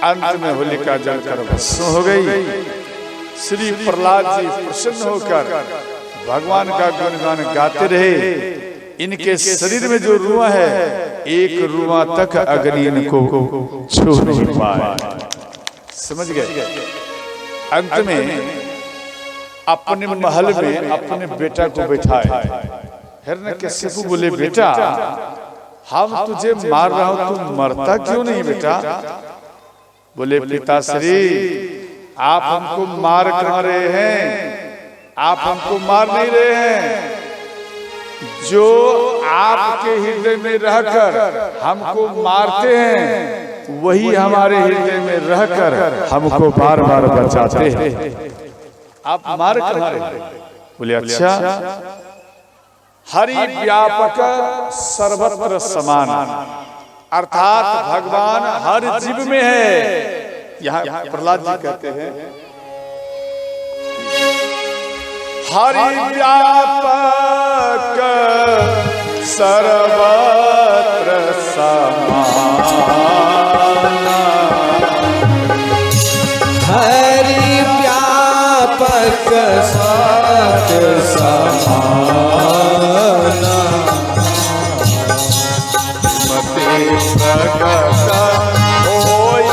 अंत में होलिका जलकर भस्म हो गई। श्री प्रहलाद जी प्रसन्न होकर भगवान का गुणगान गाते रहे। इनके शरीर में जो रुआ है, एक रुआ तक अग्नि इनको छू नहीं पाए। समझ गए? अंत में अपने महल में अपने बेटा को बैठाए। हिरण्यकशिपु बोले, बेटा हम तुझे मार रहा हूं, तू मरता क्यों नहीं बेटा? बोले, पिताश्री आप हमको मार कहाँ रहे हैं? आप हमको मार नहीं रहे हैं। जो आपके हृदय में रहकर हमको मारते हैं, वही हमारे हृदय में रहकर हमको बार बार बचाते हैं। आप मार कहाँ रहे? बोले, अच्छा, हरि व्यापक सर्वत्र समान, अर्थात भगवान हर जीव में है। यहाँ प्रहलाद जी कहते हैं, हरि व्यापक सर्वत्र समान, हरि व्यापक सर्वत्र समान, मते प्रगट होई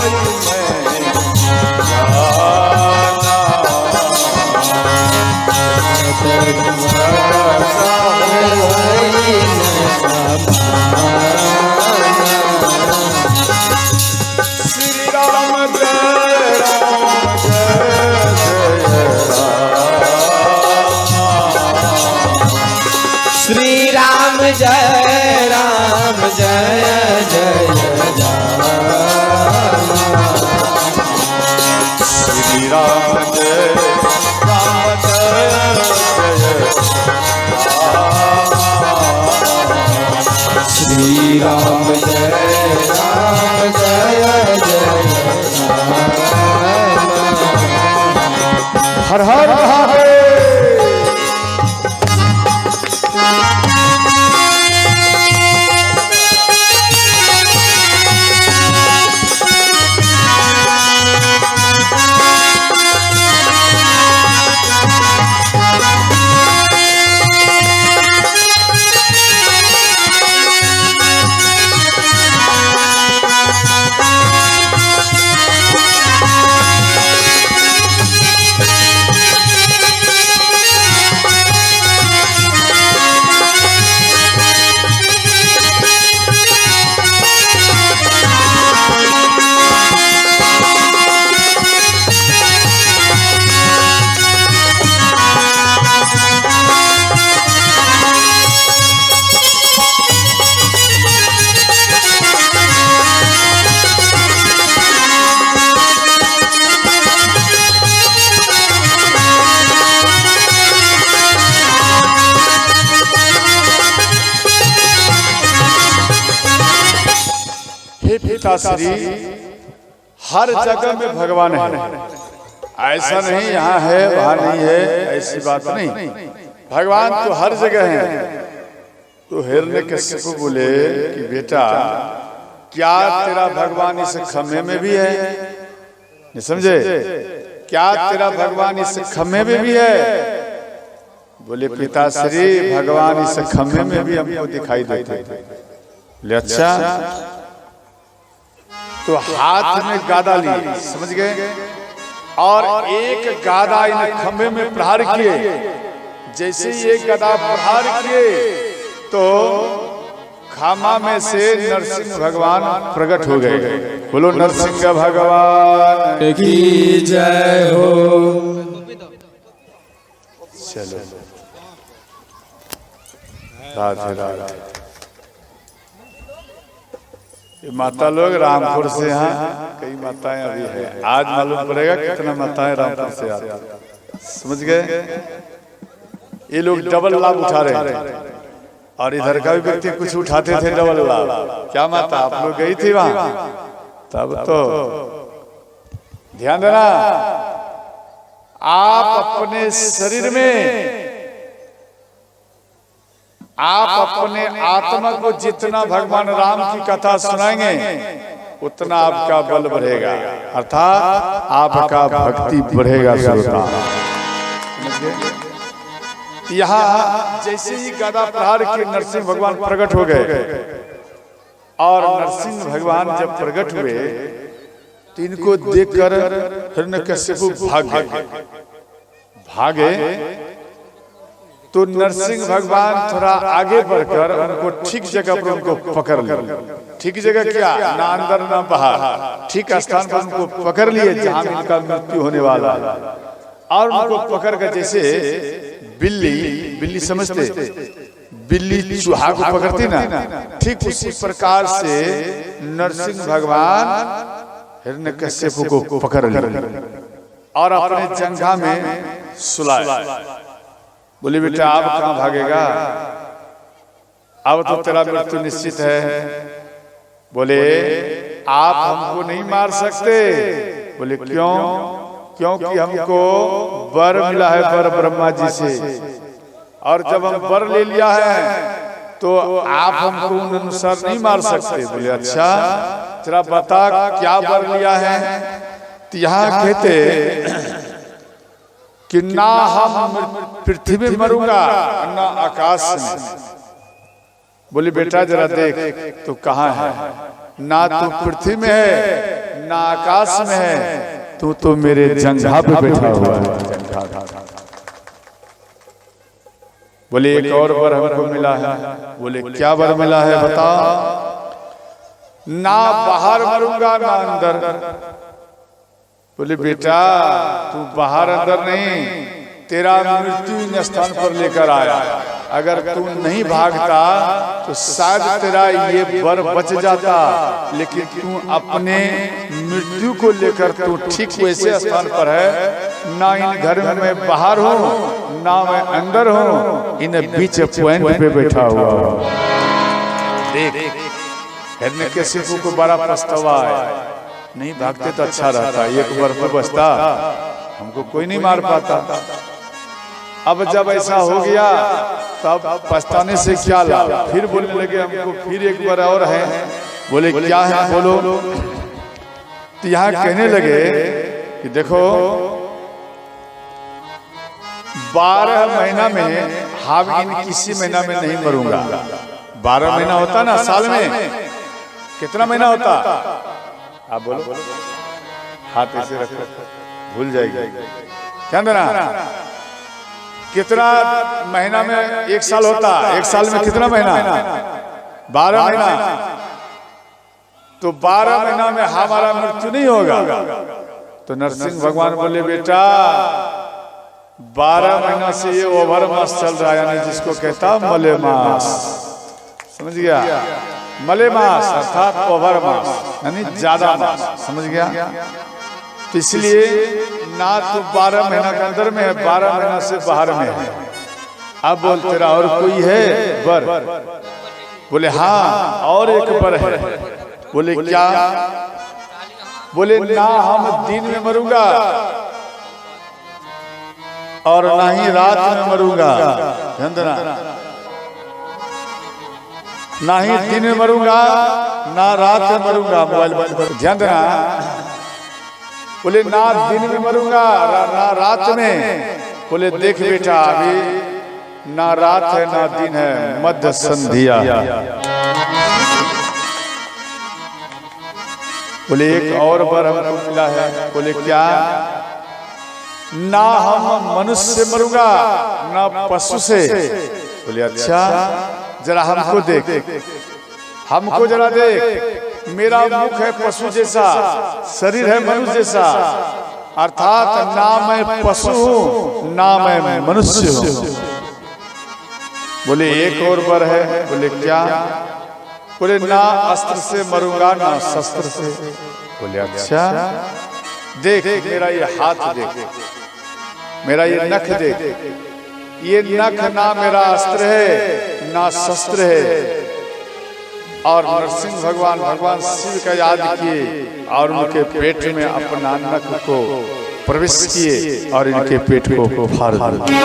श्री राम जय राम जय जय राम, श्री राम जय राम जय जय श्री राम जय राम जय जय राम। हर हर महादेव। पिताश्री, हर जगह में भगवान है। ऐसा नहीं यहाँ है वहाँ नहीं है, ऐसी बात नहीं। भगवान तो हर जगह है। तो हिरण्यकशिपु बोले कि बेटा, क्या तेरा भगवान इस खम्भे में भी है? नहीं समझे? क्या तेरा भगवान इस खम्भे में भी है? बोले, पिताश्री भगवान इस खम्भे में भी हमको दिखाई देते। बोले, अच्छा। तो हाथ में गादा लिए, समझ गए, और एक गादा इन खंभे में प्रहार किए। जैसे ये गदा प्रहार किए तो खामा में से नरसिंह भगवान प्रकट हो गए। बोलो नरसिंह भगवान की जय हो। चलो, राधे राधे। माता लोग रामपुर से, यहाँ कई माताएं अभी है। आज मालूम पड़ेगा कितना माताएं रामपुर से आती हैं। समझ गए? ये लोग डबल लाभ उठा रहे हैं और इधर का भी व्यक्ति कुछ उठाते थे डबल लाभ। क्या माता आप लोग गई थी वहां? तब तो ध्यान देना, आप अपने शरीर में, आप अपने आत्मा को जितना भगवान राम की कथा सुनाएंगे उतना आपका बल बढ़ेगा, अर्थात आपका भक्ति बढ़ेगा श्रोता। यहाँ जैसे ही गदा प्रहार के नरसिंह भगवान प्रकट हो गए, और नरसिंह भगवान जब प्रकट हुए तो इनको देखकर हिरण्यकशिपु भागे। तो नरसिंह भगवान थोड़ा आगे बढ़कर उनको ठीक जगह पर उनको पकड़ लिए। ठीक जगह क्या, ना अंदर ना बाहर, ठीक स्थान पर उनको पकड़ लिए जहां इनका मृत्यु होने वाला है। और उनको पकड़ कर जैसे बिल्ली समझते, बिल्ली चूहा को पकड़ती ना, ठीक उसी प्रकार से नरसिंह भगवान हिरण्यकशिपु को पकड़ लिए और अपने जंघा में सुलाए। बोले बेटा अब कहाँ भागेगा, अब तो तेरा मृत्यु निश्चित है। बोले आप हमको नहीं मार सकते। बोले क्यों? क्योंकि हमको वर मिला है, वर ब्रह्मा जी से, और जब हम वर ले लिया है तो आप हमको उन अनुसार नहीं मार सकते। बोले अच्छा तेरा बता क्या वर लिया है। तो यहाँ कहते कि ना हम पृथ्वी में मरूंगा ना आकाश में। बोले बेटा जरा देख तो कहाँ है, ना तू पृथ्वी में है ना आकाश में है, तू तो मेरे जंघा पे बैठा हुआ है। बोले एक और वर हमको मिला है। बोले क्या वर मिला है बता। ना बाहर मरूंगा ना अंदर। बोले बेटा तू बाहर अंदर नहीं, तेरा मृत्यु इन स्थान पर लेकर आया। अगर तू नहीं भागता तो शायद तेरा ये वर बच जाता, लेकिन तू अपने मृत्यु को लेकर तू ठीक वैसे स्थान पर है। ना इन घर में मैं बाहर हूँ ना मैं अंदर हूँ, इन बीच पॉइंट पे बैठा हुआ हूँ। देख हिरण्यकशिपु को बड़ा पछतावा है, नहीं भागते तो अच्छा रहता, एक बार पर बचता, हमको कोई नहीं मार पाता। अब जब ऐसा हो गया तब पछताने से क्या लाभ। फिर बोलने लगे हमको फिर एक बार और है। बोले क्या है बोलो। तो यहाँ कहने लगे कि देखो 12 महीना में हम किसी महीना में नहीं मरूंगा। 12 महीना होता ना साल में, कितना महीना होता आप बोलो। हाथ ऐसे रखो भूल जाएगी, ध्यान देना। कितना महीना में एक साल होता, एक साल में कितना महीना, 12 महीना। तो 12 महीना में हमारा मृत्यु नहीं होगा। तो नरसिंह भगवान बोले बेटा 12 महीना से ये ओवर मास चल रहा है, यानी जिसको कहता मले मास, समझ गया। मले मास अर्थात ओवर मास यानी ज्यादा मास, समझ गया। तो इसलिए ना तो 12 महीना के अंदर में है, 12 महीना से बाहर में है। अब बोल तेरा और कोई है वर। बोले हाँ और एक वर है। बोले क्या। बोले ना हम दिन में मरूंगा और ना ही रात में मरूंगा, ध्यान देना। ना ही दिन में मरूंगा ना रात में मरूंगा, मोबाइल बंद कर, ध्यान देना। बोले ना दिन में मरूंगा ना रात में। बोले देख बेटा अभी ना रात है ना दिन है, मध्य संध्या। बोले एक और वर हमको मिला है। बोले क्या। ना हम मनुष्य से मरूंगा ना पशु से। बोले अच्छा जरा हमको देख, हमको जरा देख। मेरा मुख है पशु जैसा, शरीर है मनुष्य जैसा, अर्थात ना मैं पशु हूँ ना मैं मनुष्य हूँ। बोले एक और वर है। बोले क्या। बोले ना अस्त्र से मरूंगा ना शस्त्र से। बोले अच्छा देख मेरा ये हाथ देख, मेरा ये नख देख, ये नख ना मेरा अस्त्र है ना शस्त्र है। और नरसिंह भगवान शिव का याद किए और उनके पेट में अपना नख को प्रवेश किए और इनके पेट को फाड़ दिया।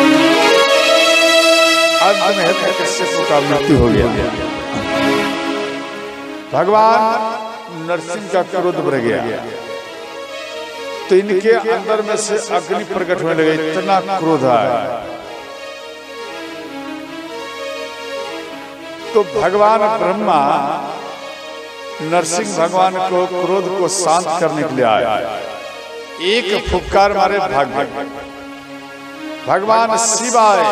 अंत में हिरण्यकशिपु का मृत्यु हो गया। भगवान नरसिंह का क्रोध बढ़ गया, तो इनके अंदर में से अग्नि प्रकट होने लगे, इतना क्रोध आया। तो भगवान ब्रह्मा नरसिंह भगवान को क्रोध को शांत करने के लिए आया, एक फुफकार मारे भाग गए। भगवान शिव आए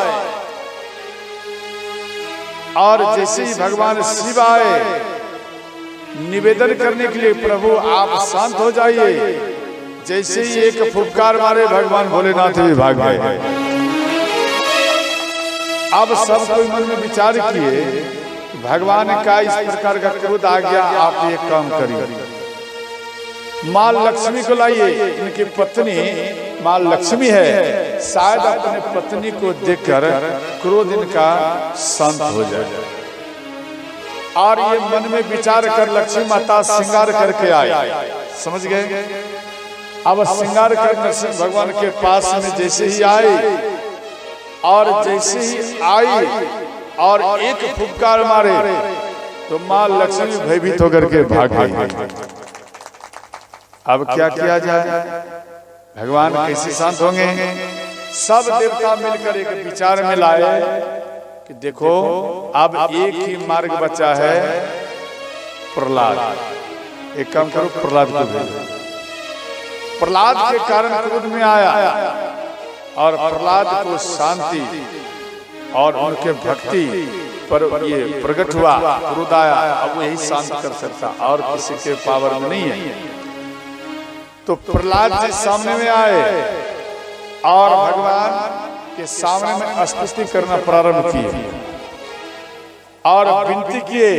और जैसे ही भगवान शिव आए निवेदन करने के लिए, प्रभु आप शांत हो जाइए, जैसे ही एक फुफकार मारे भगवान भोलेनाथ भी भाग गए। अब सब कोई मन में विचार किए, भगवान का इस प्रकार का क्रोध आ गया, आप एक काम करिए, माँ लक्ष्मी को लाइए। इनकी पत्नी माँ लक्ष्मी है, शायद अपने पत्नी को देखकर क्रोध इनका शांत हो जाए। और ये मन में विचार कर लक्ष्मी माता श्रृंगार करके आए, समझ गए। अब श्रृंगार कर नरसिंह भगवान के पास में जैसे ही आए, और जैसे ही आई और एक फुफकार मारे, तो माँ लक्ष्मी भयभीत होकर के भाग गई। अब क्या किया जाए, भगवान कैसे शांत होंगे। सब देवता मिलकर एक विचार में लाए कि देखो अब एक ही मार्ग बचा है, प्रहलाद। एक काम करो, प्रहलाद को भेजो। प्रहलाद के कारण क्रोध में आया और प्रहलाद को शांति और उनके भक्ति पर ये प्रकट हुआ, क्रोध आया। अब यही शांत कर सकता, और किसी के पावर में नहीं है। तो प्रहलाद जी सामने में आए और भगवान के सामने में स्तुति करना प्रारंभ किए और विनती किए।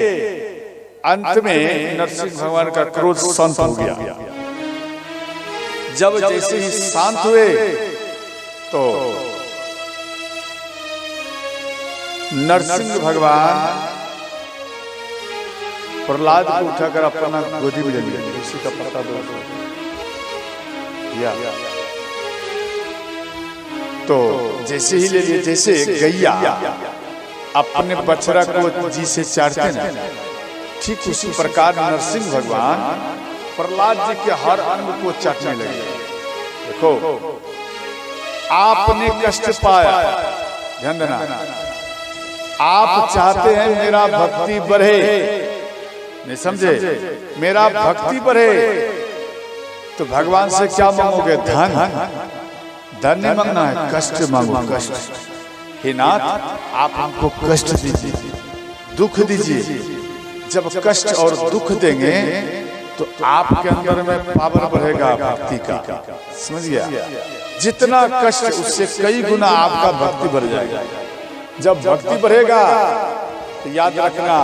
अंत में नरसिंह भगवान का क्रोध शांत हो गया। जब जैसे ही शांत हुए, तो नरसिंह भगवान प्रहलाद को उठाकर अपना गोदी में ले लिया। उसी का पता दो या तो जैसे ही ले लिए, जैसे गैया अपने बछड़ा को जी से चाटते ना, ठीक उसी प्रकार नरसिंह भगवान प्रहलाद जी के हर अंग को चाटने लगे। देखो, आपने कष्ट पाया, ध्यान देना, आप चाहते हैं मेरा भक्ति बढ़े, नहीं समझे, मेरा भक्ति बढ़े, तो भगवान से क्या मांगोगे? धन। धन नहीं मांगना है, कष्ट मांगो, कष्ट। हे नाथ, आप हमको कष्ट दीजिए, दुख दीजिए। जब कष्ट और दुख देंगे तो आपके अंदर में पावर बढ़ेगा भक्ति का, समझ गया। जितना कष्ट उससे कई गुना आपका भक्ति बढ़ जाएगा। जब भक्ति बढ़ेगा तो याद रखना,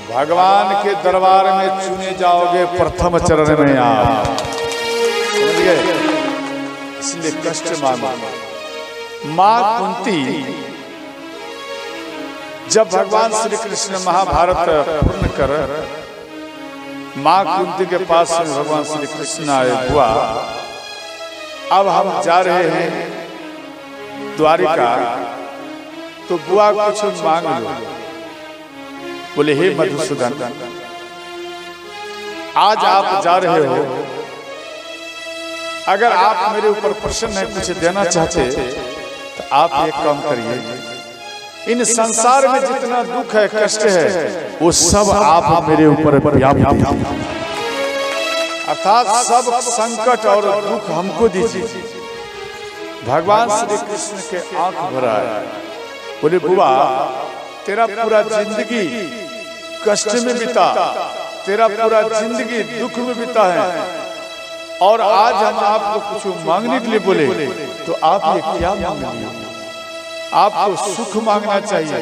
भगवान के दरबार में चुने जाओगे प्रथम चरण में आप, समझ गए। इसलिए कष्ट मांगो। मां कुंती जब भगवान श्री कृष्ण महाभारत पूर्ण कर मां कुंती के पास में भगवान श्री कृष्ण आए, बुआ अब हम जा रहे हैं द्वारिका, तो बुआ कुछ मांग लो। बोले, हे मधुसूदन, आज आप जा रहे हो, अगर आप मेरे ऊपर प्रसन्न है, कुछ देना चाहते, तो आप एक काम करिए, इन संसार में जितना दुख है, कष्ट है, वो सब आप मेरे ऊपर व्याप दीजिए, अर्थात सब संकट और दुख हमको दीजिए। भगवान श्री कृष्ण के आंख भरा है। बोले, बुआ तेरा पूरा जिंदगी कष्ट में बीता, तेरा पूरा जिंदगी दुख में बीता है, और आज हम आपको कुछ मांगने के लिए बोले, तो आप ये क्या मांग लिए? आपको सुख मांगना चाहिए।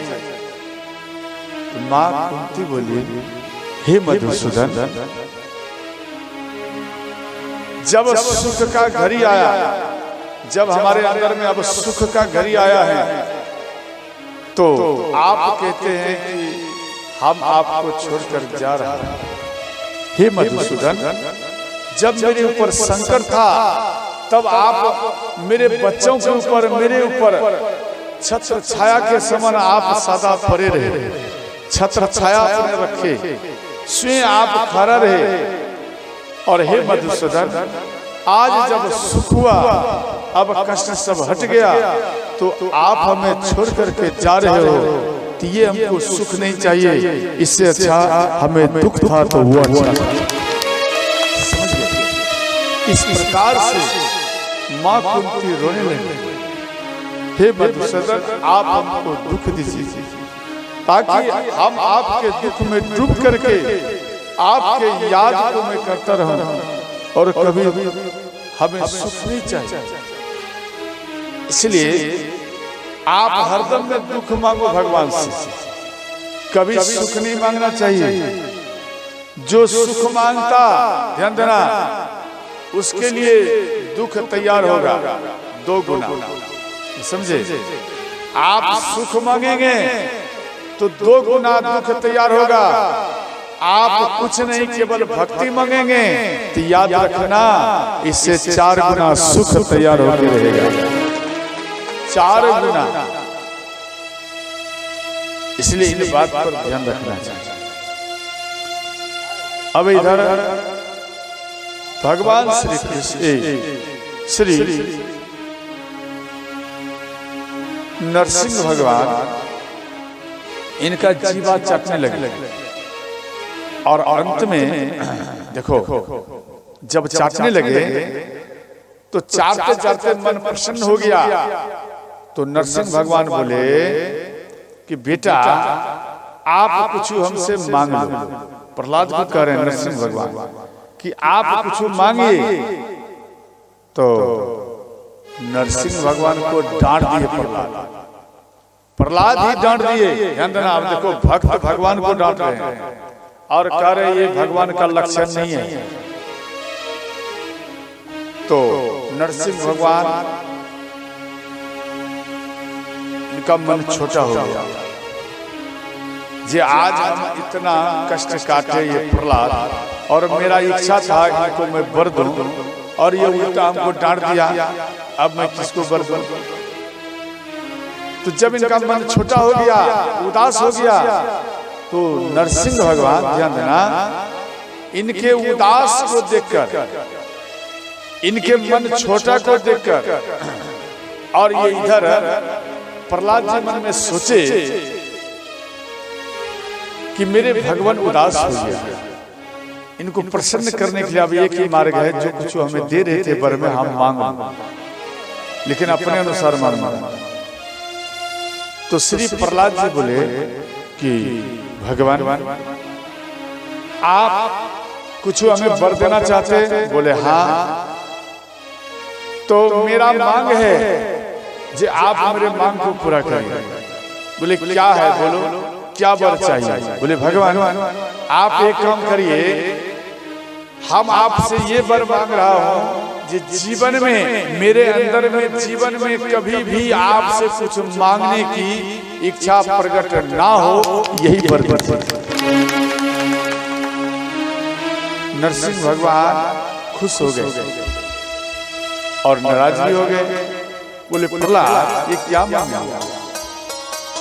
तो मां कुंती बोली, हे मधुसूदन, जब सुख का घड़ी आया, जब हमारे अंदर में अब सुख का घड़ी आया है, तो आप कहते हैं कि हम आपको छोड़कर जा रहे हैं। हे मधुसूदन, जब मेरे ऊपर संकट था, तब आप मेरे बच्चों के ऊपर, मेरे ऊपर छत्र छाया के समान आप सदा परे रहे, छत्र छाया अपने रखे, स्वयं आप खड़ा रहे। और हे मधुसूदन, आज जब सुख हुआ, अब कष्ट सब हट गया, तो आप हमें छोड़ करके जा रहे हो, तो ये हमको सुख नहीं चाहिए, इससे अच्छा हमें दुख था तो वो अच्छा था। इस प्रकार से माँ कुंती रोने लगी, हे मधुसूदन, आप हमको दुख दीजिए, ताकि हम आपके दुख में डूब करके आपके याद को मैं करता रहूं, और कभी हमें सुख नहीं चाहिए। इसलिए आप हरदम में दुख मांगो भगवान से, कभी सुख नहीं मांगना चाहिए। जो सुख मांगता, ध्यान देना, उसके लिए दुख तैयार होगा 2 गुना। समझे? आप सुख मांगेंगे तो 2 गुना दुख तैयार होगा। आप कुछ नहीं, केवल भक्ति मांगेंगे तो याद रखना, इससे 4 गुना सुख तैयार होकर रहेगा, 4 गुना। इसलिए इन बात पर ध्यान रखना चाहिए। अब इधर भगवान श्री कृष्ण, श्री नरसिंह भगवान, इनका जीवा चाटने लगे। और अंत में देखो, जब चाटने लगे तो चाटते चाटते मन प्रसन्न हो गया। तो नरसिंह भगवान बोले कि बेटा, आप कुछ हमसे मांग लो। प्रहलाद को कह रहे हैं नरसिंह भगवान कि आप कुछ मांगिए। तो नरसिंह भगवान को डांट दिए प्रहलाद ही डांट दिए। ध्यान देना, आप देखो, भक्त भगवान को डांट रहे हैं और कह रहे ये भगवान का लक्षण नहीं है। तो नरसिंह भगवान, इनका मन छोटा हो गया, जे आज हम इतना कष्ट काटे ये प्रहलाद, और मेरा इच्छा था इनको मैं वर दूं, और ये उल्टा हमको डांट दिया, अब मैं किसको वर दूं? तो जब इनका मन छोटा हो गया, उदास हो गया, तो नरसिंह भगवान, ध्यान देना, इनके उदास को देखकर, इनके मन छोटा को देखकर, और ये इधर प्रहलाद जी मन में सोचे कि मेरे भगवान उदास हो गया, इनको प्रसन्न करने के लिए अब एक ही मार्ग है, जो कुछ हमें दे रहे थे वर में हम मांग, लेकिन अपने अनुसार मांग। तो श्री प्रहलाद जी बोले कि भगवान, आप कुछ हमें वर देना चाहते? बोले हाँ। तो मेरा मांग है जे आप मेरे मांग को पूरा करिए। बोले क्या है? बोलो, क्या वर चाहिए? बोले भगवान, आप एक काम करिए, हम आपसे ये वर मांग रहा हूँ, जीवन में, मेरे अंदर में, जीवन में कभी भी आपसे कुछ मांगने की इच्छा प्रकट ना हो, यही वर दीजिए। नरसिंह भगवान खुश हो गए और नाराज भी हो गए। बोले प्रहलाद, ये क्या मांगा?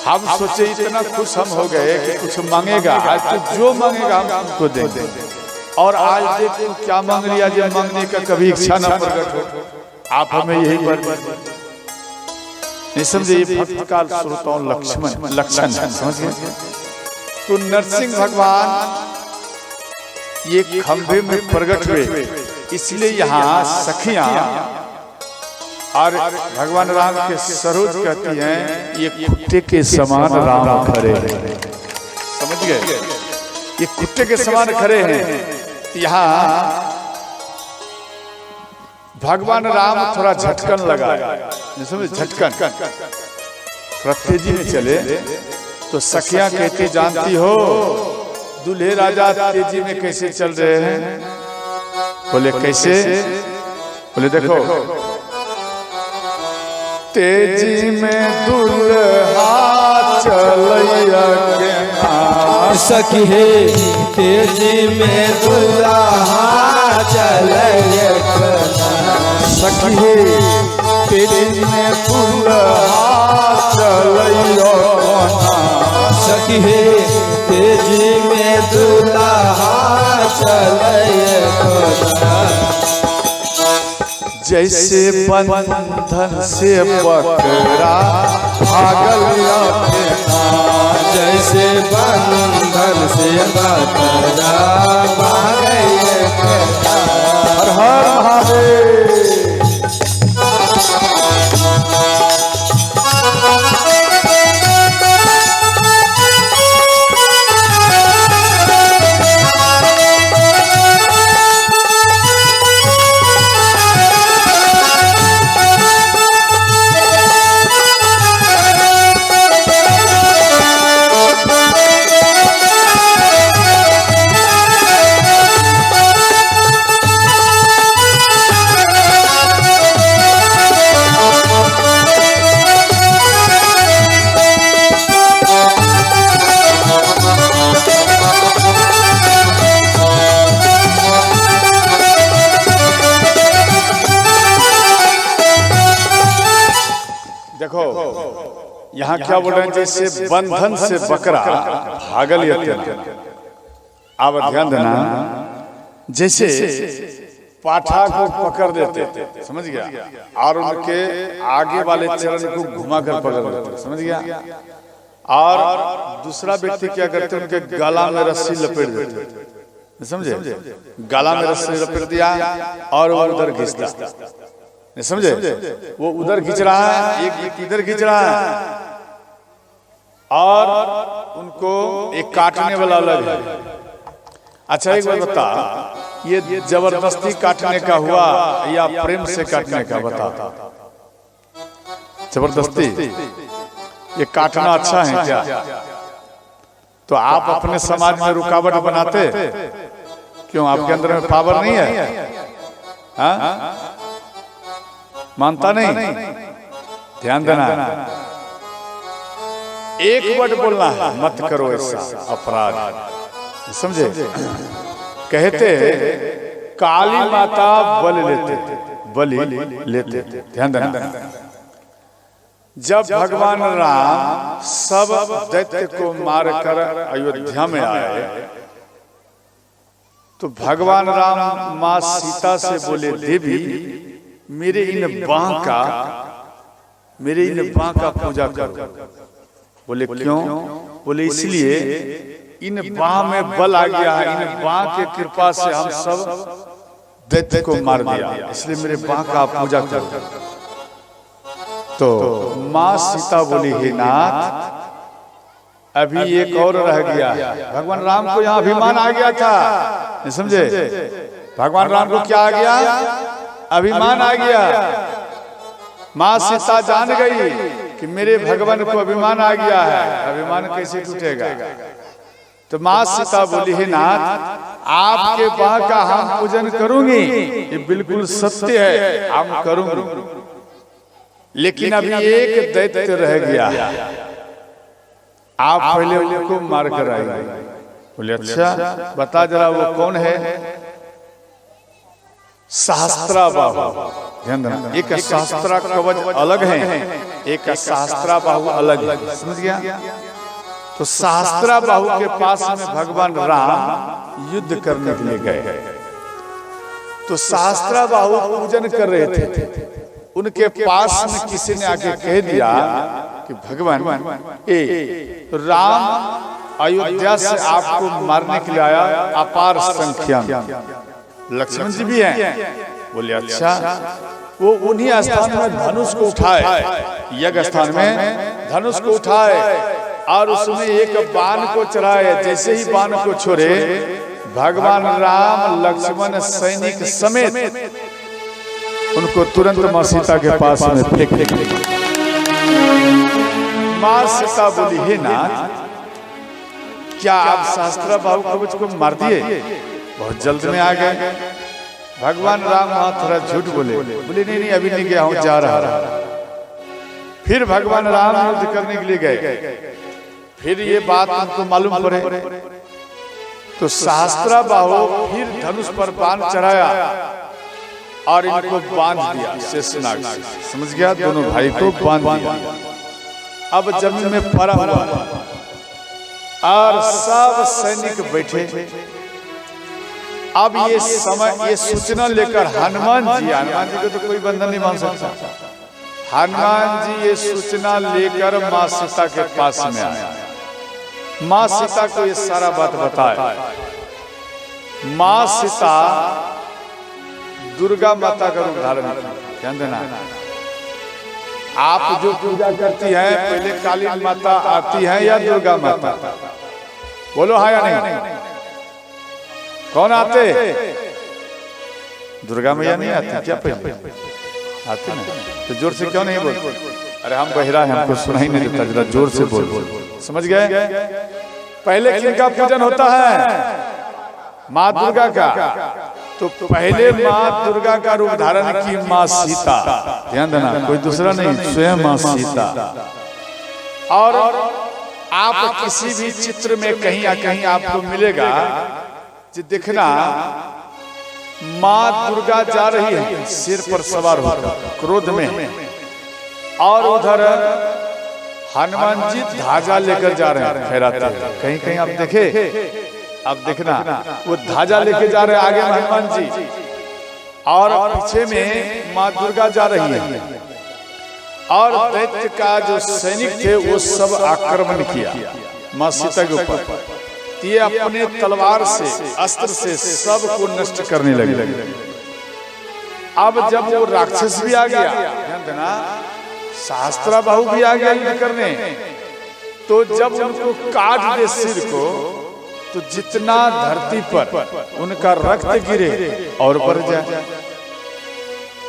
हम सोचे इतना खुश हम हो गए कि कुछ मांगेगा, आज तो जो मांगेगा हम उसको देंगे, और आज देख तू क्या मांग लिया, जो मांगने का कभी इच्छा न प्रकट हो, आप हमें यही वर दीजिए। नहीं समझे? ये भक्त का श्रोताओं लक्षण है, समझ गए? तो नरसिंह भगवान ये खंभे में प्रकट हुए, इसलिए यहाँ सखियां और भगवान राम के सरोज कहती हैं, ये कुत्ते के समान राम खड़े हैं। समझ गए? ये कुत्ते के समान खड़े हैं। यहाँ भगवान राम थोड़ा झटकन लगा, समझे? झटकन थोड़ा तेजी में चले तो सखियां कहती, जानती हो दूल्हे राजा तेजी में कैसे चल रहे हैं? बोले कैसे? बोले देखो, तेजी में दूल्हा चलैया के नाम, सखी है तेजी में दूल्हा चलैया के नाम, सखी है तेजी में दूल्हा चलैया के नाम, सखी है तेजी में दूल्हा चलय खुदा जैसे बंधन से पकड़ा भागल अपना, जैसे बंधन से पकड़ा भागय खुदा। हर हर महादेव। देखो यहाँ क्या बोल रहे हैं, जैसे बंधन से बकरा भागल यत्न। अब ध्यान देना, जैसे पाठा को पकड़ देते, समझ गया, और उनके आगे वाले चरण को घुमाकर पकड़ लेते, समझ गया, और दूसरा व्यक्ति क्या करते, उनके गला में रस्सी लपेट देते, समझे, गला में रस्सी लपेट दिया और वो उधर घिसता, समझे, वो उधर खींच रहा है, एक इधर खींच रहा है, और उनको एक काटने वाला अलग है। अच्छा एक बात बता, ये जबरदस्ती काटने का हुआ या प्रेम से काटने का, बता। जबरदस्ती ये काटना अच्छा है क्या? तो आप अपने समाज में रुकावट बनाते क्यों? आपके अंदर में पावर नहीं है? हाँ, मानता नहीं? ध्यान देना, एक वर्ड बोलना है, मत करो ऐसा अपराध, समझे। कहते काली माता बलि लेते। ध्यान देना, जब भगवान राम सब दैत्य को मारकर अयोध्या में आए तो भगवान राम माँ सीता से बोले, देवी मेरे इन बाँ का पूजा करो। बोले क्यों? बोले इसलिए इन बाँ में बल आ गया है, इन बाँ के कृपा से हम सब दैत्य को मार दिया, इसलिए मेरे बाँ का पूजा करो। तो माँ सीता बोली, हे नाथ अभी एक और रह गया। भगवान राम को यहाँ अभिमान आ गया था, समझे, भगवान राम को क्या आ गया? अभिमान आ गया। माँ सीता जान गई कि मेरे भगवान को अभिमान आ गया है, अभिमान कैसे टूटेगा। तो माँ सीता बोली, हे नाथ आपके बाँ का हम पूजन करूंगी, ये बिल्कुल सत्य है, हम करूंगी, लेकिन अभी एक दैत्य रह गया, आप पहले उनको मार कर आएंगे। बोले अच्छा बता जरा वो कौन है? सहस्त्रा बाहु। ध्यान देना, एक सहस्त्रा कवच अलग है, एक सहस्त्रा बाहु अलग है, समझ गया। तो सहस्त्रा बाहु के पास में भगवान राम युद्ध करने के लिए गए। तो सहस्त्रा बाहु पूजन कर रहे थे, उनके पास में किसी ने आके कह दिया कि भगवान राम अयोध्या से आपको मारने के लिए आया, अपार संख्या में, लक्ष्मण जी भी हैं। बोले अच्छा, वो उन्हीं स्थान में धनुष को उठाए, यज्ञ स्थान में धनुष को उठाए और उसमें एक बाण को चढ़ाए। जैसे ही बाण को छोड़े, भगवान राम लक्ष्मण सैनिक समेत उनको तुरंत माँ सीता के पास में फेंक दिया। माँ सीता बोली, हे नाथ क्या आप सहस्त्रा बाहु कवच को मार दिए? बहुत जल्द में आ गए। भगवान राम वहां थोड़ा झूठ बोले, नहीं अभी नहीं गया हूं, जा रहा। फिर भगवान राम युद्ध करने के लिए गए। फिर ये बात उनको मालूम पड़े तो सहस्त्रा बाहु फिर धनुष पर बाण चढ़ाया और इनको बांध दिया शेषनाग से, समझ गया, दोनों भाई को बांध दिया। अब जमीन में पड़ा हुआ और सब सैनिक बैठे अब ये समय, ये सूचना लेकर हनुमान जी को तो कोई बंधन नहीं मान सकता। हनुमान जी ये सूचना लेकर माँ सीता के पास में आए। माँ सीता को ये सारा बात बताए। माँ सीता दुर्गा माता का रूप धारण किया। ध्यान देना, आप जो पूजा करती हैं पहले काली माता आती है या दुर्गा माता? बोलो हाँ या नहीं? कौन आते? दुर्गा मैया नहीं आती क्या? पहले आते ना, तो जोर से क्यों नहीं बोल? अरे हम बहिरा हैं, हमको सुनाई नहीं देता, जरा जोर से बोल। समझ गए? पहले किनका पूजन होता है? माँ दुर्गा का। तो पहले माँ दुर्गा का रूप धारण की माँ सीता। ध्यान देना, कोई दूसरा नहीं, स्वयं माँ सीता। और आप किसी भी चित्र में कहीं या कहीं आपको मिलेगा कि देखना माँ दुर्गा जा रही है सिर पर सवार होकर क्रोध में, और उधर हनुमान जी ध्वजा लेकर जा रहे हैं, फहराते हैं। कहीं कहीं आप देखे, अब देखना वो ध्वजा लेके जा रहे हैं आगे में हनुमान जी, और पीछे में माँ दुर्गा जा रही है। और दैत्य का जो सैनिक थे वो सब आक्रमण किया माँ सीता के ऊपर। ये अपने तलवार से, अस्त्र से सबको नष्ट करने लगे। अब जब वो राक्षस भी आ गया, ध्यान देना, सहस्त्राबाहु भी आ गया युद्ध करने, तो जब उनको काट दे सिर को, तो जितना धरती पर उनका रक्त गिरे और बढ़ जाए।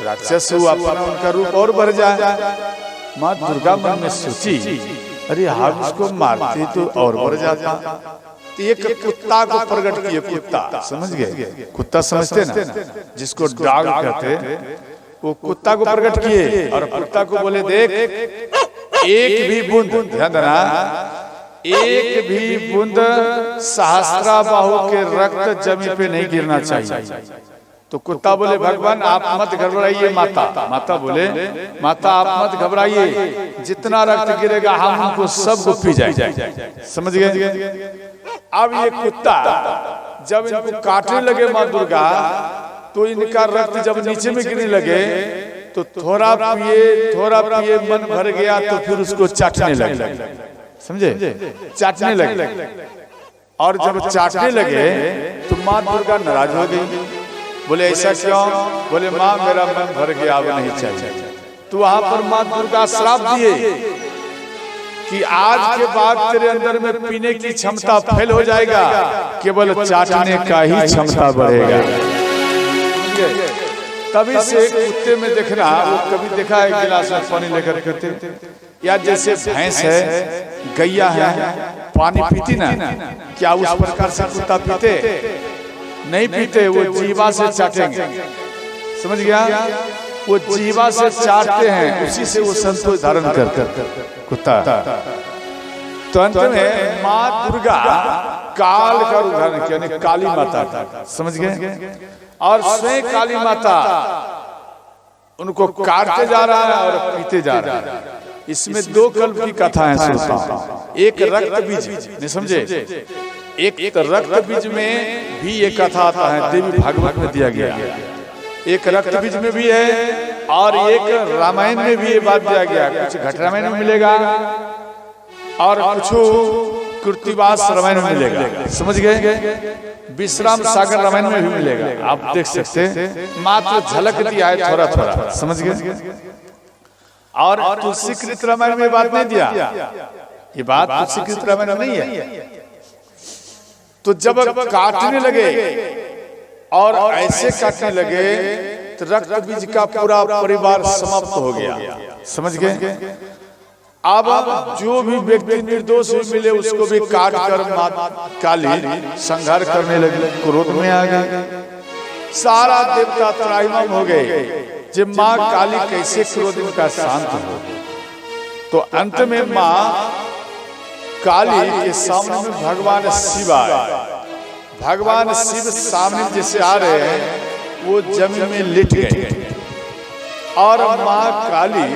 राक्षस हुआ अपना उनका रूप और बढ़ जाए। माँ दुर्गा मन में सोची, अरे हम इसको मारते तो और बढ़ जाता। तो एक कुत्ता को प्रकट किए। कुत्ता समझ गए? कुत्ता समझते ना, जिसको डॉग कहते, वो कुत्ता को प्रकट किए और कुत्ता को बोले, देख एक भी बूंद, ध्यान देना, एक भी बूंद सहस्त्राबाहु के रक्त जमीन पे नहीं गिरना चाहिए। तो कुत्ता बोले, भगवान आप मत घबराइए। माता बोले, माता आप मत घबराइए, जितना रक्त गिरेगा हम उनको सबको पी जाए। समझ गए? अब ये कुत्ता जब इनको काटने लगे माँ दुर्गा, तो इनका रक्त जब नीचे में गिरने लगे, तो थोड़ा पिए मन भर गया, तो फिर उसको चाटने लगे। समझे? चाटने लगे। और जब चाटने लगे तो माँ दुर्गा नाराज हो गई। बोले ऐसा क्यों? बोले माँ मेरा मन भर गया, अब नहीं चाहिए। तो वहां पर माँ दुर्गा श्राप दिए कि आज के बाद तेरे अंदर में पीने की क्षमता फेल हो जाएगा, केवल चाटने का ही क्षमता बढ़ेगा। तभी से कुत्ते में देखना, वो कभी देखा है गिलास में पानी लेकर पीते, या जैसे भैंस है, गैया है, पानी पीती ना, क्या उस प्रकार से कुत्ता पीते? नहीं पीते, वो जीवा से चाटेंगे। समझ गया? वो जीवा से चाटते हैं, उसी से वो संतोष धारण कर कुत्ता। तो अंत में माँ दुर्गा काल का रूप धारण किया, यानी काली माता। समझ गए? और स्वयं काली माता उनको काटते जा रहा है और पीते जा रहा है। इसमें दो कल्प की कथा है, सोचता हूं। एक रक्त बीज, नहीं समझे? एक रक्त बीज में भी ये कथा आता है, देवी भागवत में दिया गया। एक रक्त बीज में भी है और एक रामायण में भी ये बात दिया गया। कुछ घट रामायण में मिलेगा और कुछ कृतिवास रामायण में मिलेगा। समझ गए? विश्राम सागर रामायण में भी मिलेगा, आप देख सकते हैं। मात्र झलक दिया है थोड़ा थोड़ा। समझ गए? और तुलसीकृत रामायण में बात नहीं दिया, ये बात तुलसीकृत रामायण में नहीं है। तो जब काटने लगे और ऐसे काटने लगे, तो रक्त बीज का पूरा परिवार समाप्त हो गया। समझ गए? अब जो भी व्यक्ति निर्दोष मिले उसको भी काट कर माँ काली संहार करने लगे, क्रोध में आ गए। सारा देवता त्राहिमाम हो गए, जब माँ काली कैसे क्रोध का शांत हो। तो अंत में माँ काली के सामने में भगवान शिव आए। भगवान शिव सामने जैसे आ रहे हैं, वो जमीन में लेट गए और माँ काली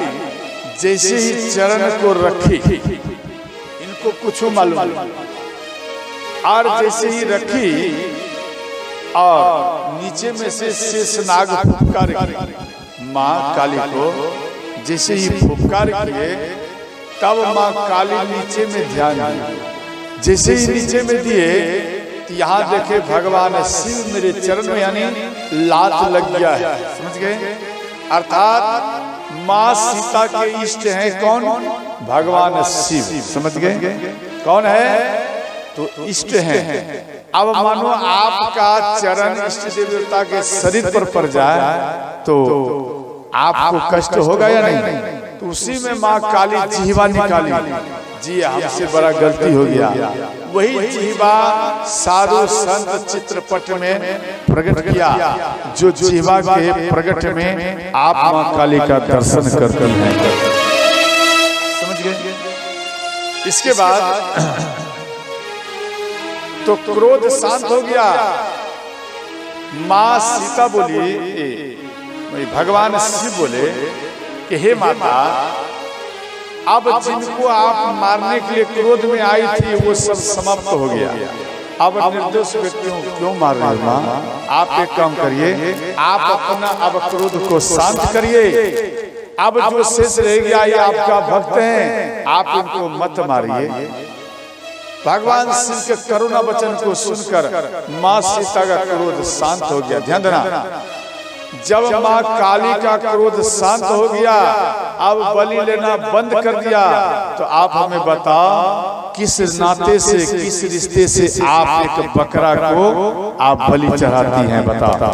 जैसे ही चरण को रखी, इनको कुछ मालूम, और जैसे ही रखी और नीचे में से शेषनाग फुफकार किए। माँ काली को जैसे ही फुफकार किए तब माँ काली नीचे में ध्यान दिए। जैसे ही नीचे में दिए तो यहाँ देखे भगवान शिव मेरे चरण में यानी लात लग गया है, समझ गए। अर्थात माँ सीता के इष्ट हैं कौन? भगवान शिव, समझ गए कौन है? तो इष्ट हैं। अब मानो आपका चरण इष्ट देवता के शरीर पर पड़ जाए तो आपको कष्ट होगा या नहीं? तो उसी में माँ काली जिह्वा निकाली। जी हमसे बड़ा गलती हो गया। वही जिह्वा साधु संत चित्रपट में प्रकट किया, जो जिह्वा के प्रकट में आप माँ काली का दर्शन करते हैं। समझ गए। इसके बाद तो क्रोध शांत हो गया। माँ सीता बोली, भगवान शिव बोले कि हे माता, अब जिनको आप मारने के लिए क्रोध में आई थी वो सब समाप्त हो गया। अब निर्दोष व्यक्तियों को क्यों मार रहे हो माँ? आप एक काम करिए, आप अपना अब क्रोध को शांत करिए। अब जो शेष रह गया ये आपका भक्त हैं, आप इनको मत मारिए। भगवान शिव के करुणा वचन को सुनकर माँ सीता का क्रोध शांत हो गया। ध्यान देना, जब माँ काली का क्रोध शांत हो गया, अब बलि लेना बंद कर दिया, तो आप हमें बताओ किस नाते से, किस रिश्ते से आप एक बकरा को आप बलि चढ़ाती हैं? बताओ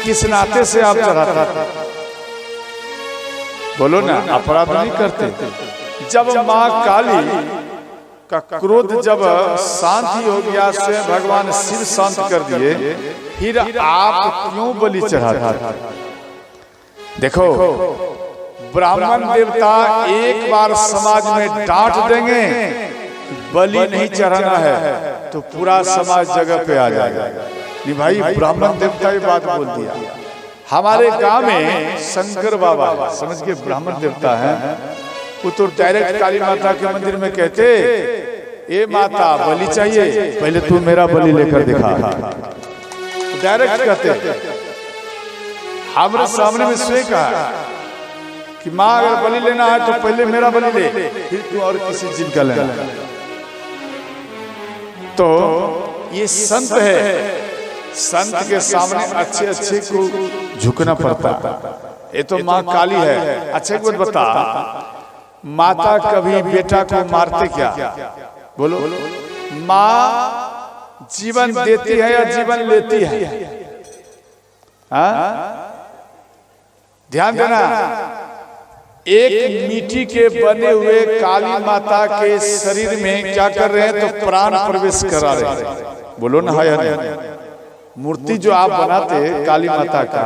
किस नाते से आप चढ़ाते? बोलो ना, अपराध नहीं करते। जब माँ काली का क्रोध जब शांत ही हो गया, स्वयं भगवान शिव शांत कर दिए, फिर आप क्यों बलि चढ़ाते? देखो, ब्राह्मण देवता एक बार समाज में डांट देंगे बलि नहीं चढ़ाना है तो पूरा समाज जगह पे आ जाएगा। नहीं भाई, ब्राह्मण देवता ये बात बोल दिया। हमारे गांव में शंकर बाबा, समझ के ब्राह्मण देवता है, वो तो डायरेक्ट काली माता के मंदिर में कहते, ए माता बलि चाहिए, पहले तू मेरा बलि लेकर दिखा। डायरेक्ट कहते। हमारे सामने में स्वयं कहा कि माँ अगर बलि लेना है तो पहले मेरा बलि ले, फिर तू और किसी जीव का लेना। तो ये संत है, संत के सामने अच्छे अच्छे को झुकना पड़ता। ये तो माँ काली है। अच्छा एक बात बता, माता कभी बेटा को मारते क्या? बोलो। माँ जीवन देती है या जीवन लेती है? ध्यान देना, एक मिट्टी के बने हुए काली माता के शरीर में क्या कर रहे हैं? तो प्राण प्रवेश करा रहे हैं। बोलो ना, है मूर्ति जो आप बनाते काली माता का,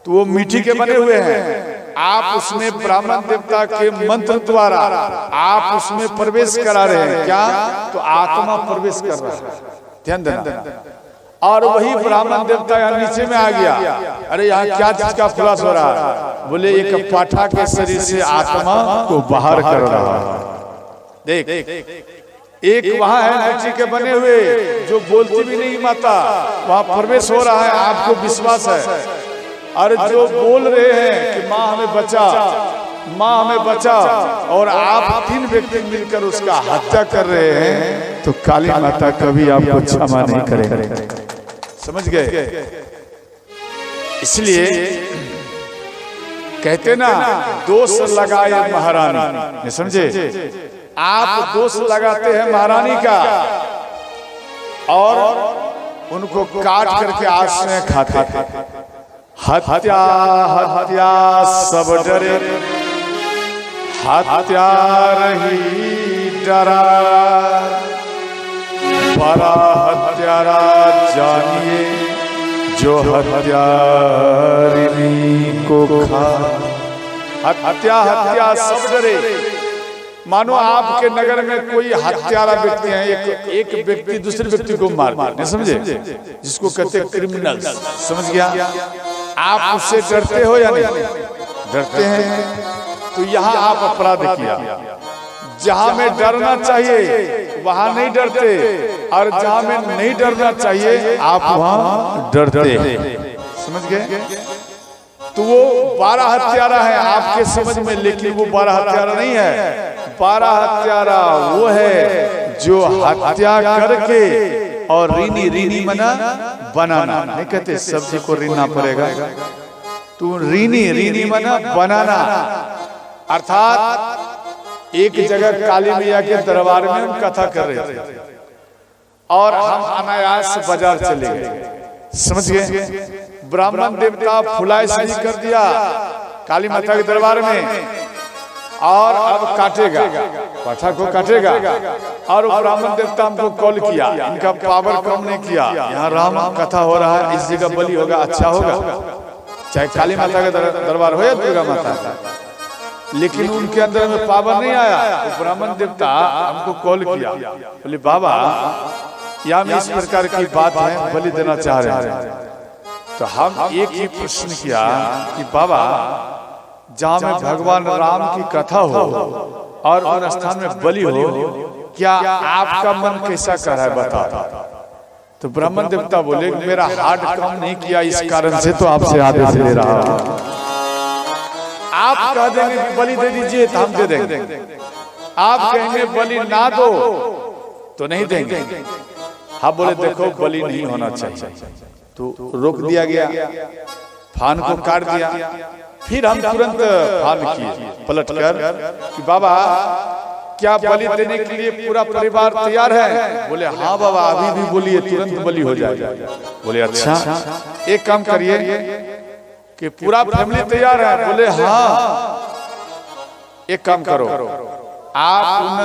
तो वो मिट्टी के बने हुए हैं। आप उसमें ब्राह्मण देवता के मंत्र द्वारा आप उसमें प्रवेश करा रहे हैं। क्या? तो आत्मा प्रवेश कर रहा है। ध्यान देना। और वही ब्राह्मण देवता यहाँ नीचे में आ गया। अरे यहाँ क्या चीज का खुलासा हो रहा है? बोले एक पाठा के शरीर से आत्मा को बाहर कर रहा है। देख, एक वहां है मिट्टी के बने हुए जो बोलती भी नहीं माता, वहां प्रवेश हो रहा है, आपको विश्वास है। और जो बोल रहे हैं कि माँ हमें बचा, माँ हमें बचा, और आप 3 व्यक्ति मिलकर उसका हत्या कर रहे हैं, तो काली माता कभी आपको क्षमा नहीं करेंगे। समझ गए? इसलिए कहते ना, दोष लगाए महारानी। समझे? आप दोष लगाते हैं महारानी का और उनको काट करके आग में खाते हैं। हत्या हत्या सब डरे, हत्या रही डरा, बड़ा हत्यारा जानिए जो हत्यारिणी को खा। हत्या हत्या सब डरे। मानो आपके नगर में कोई हत्यारा व्यक्ति है, एक व्यक्ति दूसरे व्यक्ति को मार, समझे? जिसको कहते हैं क्रिमिनल। समझ गया? आप उससे डरते हो या नहीं? डरते हैं। तो यहाँ आप अपराध किया। जहां में डरना चाहिए वहां नहीं डरते, और जहां में नहीं डरना चाहिए आप वहां डरते। समझ गए? तो वो 12 हत्यारा है आपके समझ में, लेकिन वो 12 हत्यारा नहीं है। 12 हत्यारा वो है जो हत्या करके और रीनी, रीनी मना बनाना, नहीं कहते सब्जी को रीनना पड़ेगा, तो रीनी, रीनी मना बनाना। अर्थात एक जगह काली मैया के दरबार में हम कथा कर रहे थे और हम अनायास बाजार चले गए। समझ गए? ब्राह्मण देवता फुलाए सही कर दिया काली माता के दरबार में, और अब काटेगा, पाठा को काटेगा, और ब्राह्मण देवता हमको कॉल किया, इनका पावर कम नहीं किया, यहाँ राम कथा हो रहा है, इस जगह बलि होगा, अच्छा होगा, चाहे काली माता का दरबार हो या दुर्गा माता का, लेकिन उनके अंदर में पावर नहीं आया। तो ब्राह्मण देवता हमको कॉल किया, बोले बाबा यहाँ में इस प्रकार की बात है, बलि देना चाह रहे हैं। तो हम एक ही प्रश्न किया कि बाबा जहाँ में भगवान राम की कथा हो और उन स्थान में बलि हो, क्या आपका मन कैसा कर रहा है बता। तो ब्राह्मण देवता बोले मेरा हार्ट काम नहीं किया, इस कारण से तो आपसे आदेश ले रहा हूं। आप कह देंगे कि बलि दे दीजिए तो हम दे देंगे, आप कहेंगे बलि ना दो तो नहीं देंगे। हम बोले देखो बलि नहीं होना चाहिए, तो रोक दिया गया, फान को काट दिया। फिर हम तुरंत फान किए पलट कर कि बाबा क्या बलि देने के लिए पूरा परिवार तैयार है? बोले हाँ बाबा अभी भी बोलिए, तुरंत बलि हो जाएगा। बोले अच्छा एक काम करिए कि पूरा फैमिली तैयार है? बोले हाँ। एक काम करो, आप उन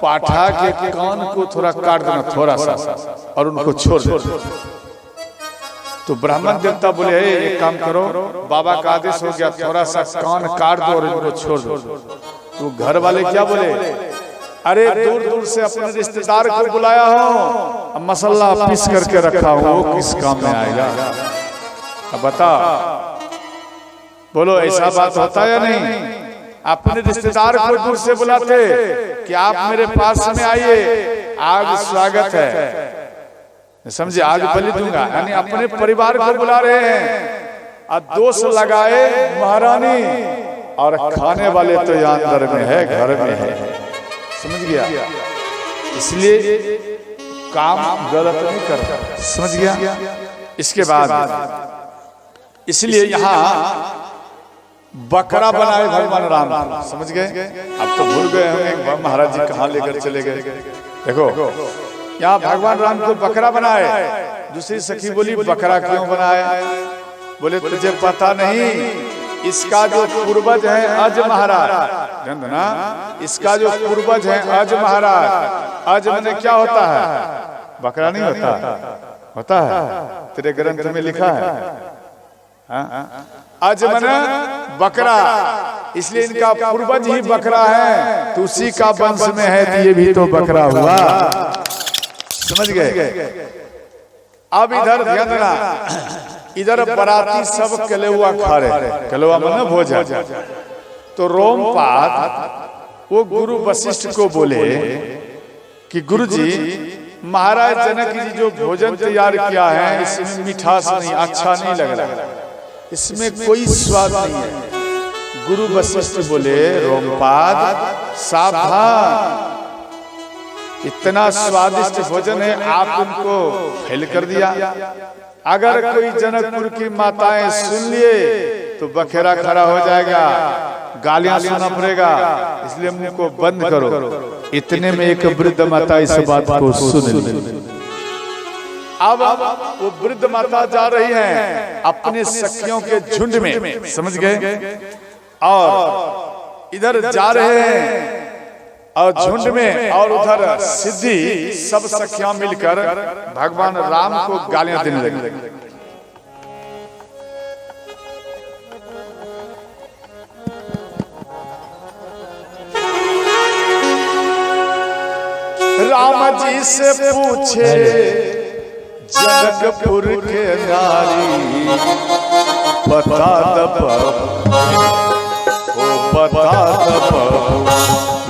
पाठा के कान को थोड़ा काट देना, थोड़ा सा, और उनको छोड़ दो। तो ब्राह्मण देवता बोले एक काम करो, बाबा का आदेश हो गया, थोड़ा सा कान काट दो और इनको छोड़ दो। तो घर वाले क्या बोले, अरे दूर दूर से अपने रिश्तेदार को बुलाया हो, मसाला पीस करके रखा हो, वो किस काम में आएगा? अब बता, बोलो ऐसा बात होता है या नहीं? अपने रिश्तेदार को दूर से बुलाते कि आप मेरे पास में आइए, आज स्वागत है, समझे, आज बलि दूंगा, यानी अपने परिवार को बुला रहे हैं। और दोष लगाए महारानी, और खाने वाले तो यहाँ अंदर में है, घर में है। समझ गया? इसलिए काम गलत नहीं करता। समझ गया? इसके बाद इसलिए यहाँ बकरा बनाए भगवान राम। समझ गए? अब तो भूल गए होंगे महाराज जी कहाँ लेकर चले गए। देखो यहाँ भगवान राम को बकरा बनाए। दूसरी सखी बोली बकरा क्यों बनाए? बोले तुझे पता नहीं, इसका जो पूर्वज है अज महाराज, ना इसका जो पूर्वज है अज महाराज। अज मैंने क्या होता है? बकरा नहीं होता, होता है तेरे ग्रंथ में लिखा है। अज मैंने बकरा, इसलिए इनका पूर्वज ही बकरा है, तो उसी का वंश में है, तो ये भी तो बकरा हुआ। समझ गए? अब इधर ध्यान देना, इधर बराती सब कलेवा खा रहे, कलेवा माने भोजन। तो रोमपाद वो गुरु वशिष्ठ को बोले कि गुरुजी महाराज जनक जी जो भोजन तैयार किया है इसमें मिठास नहीं, अच्छा नहीं लग रहा, इसमें कोई स्वाद नहीं है। गुरु वशिष्ठ बोले रोमपाद सावधान, इतना स्वादिष्ट भोजन है, आप उनको फेल कर दिया। अगर कोई जनकपुर की माताएं सुन लिए तो बखेरा खड़ा हो जाएगा, गालियां सुनना पड़ेगा, इसलिए मुंह को बंद करो। इतने में एक वृद्ध माता इस बात को सुन ली। अब वो वृद्ध माता जा रही हैं अपने सखियों के झुंड में, समझ गए, और इधर जा रहे हैं और झुंड में, और उधर सिद्धि सब सखियां मिलकर भगवान राम को गालियां देने लगी। राम जी से पूछे जनकपुर के नारी, बता दब, ओ बता दब,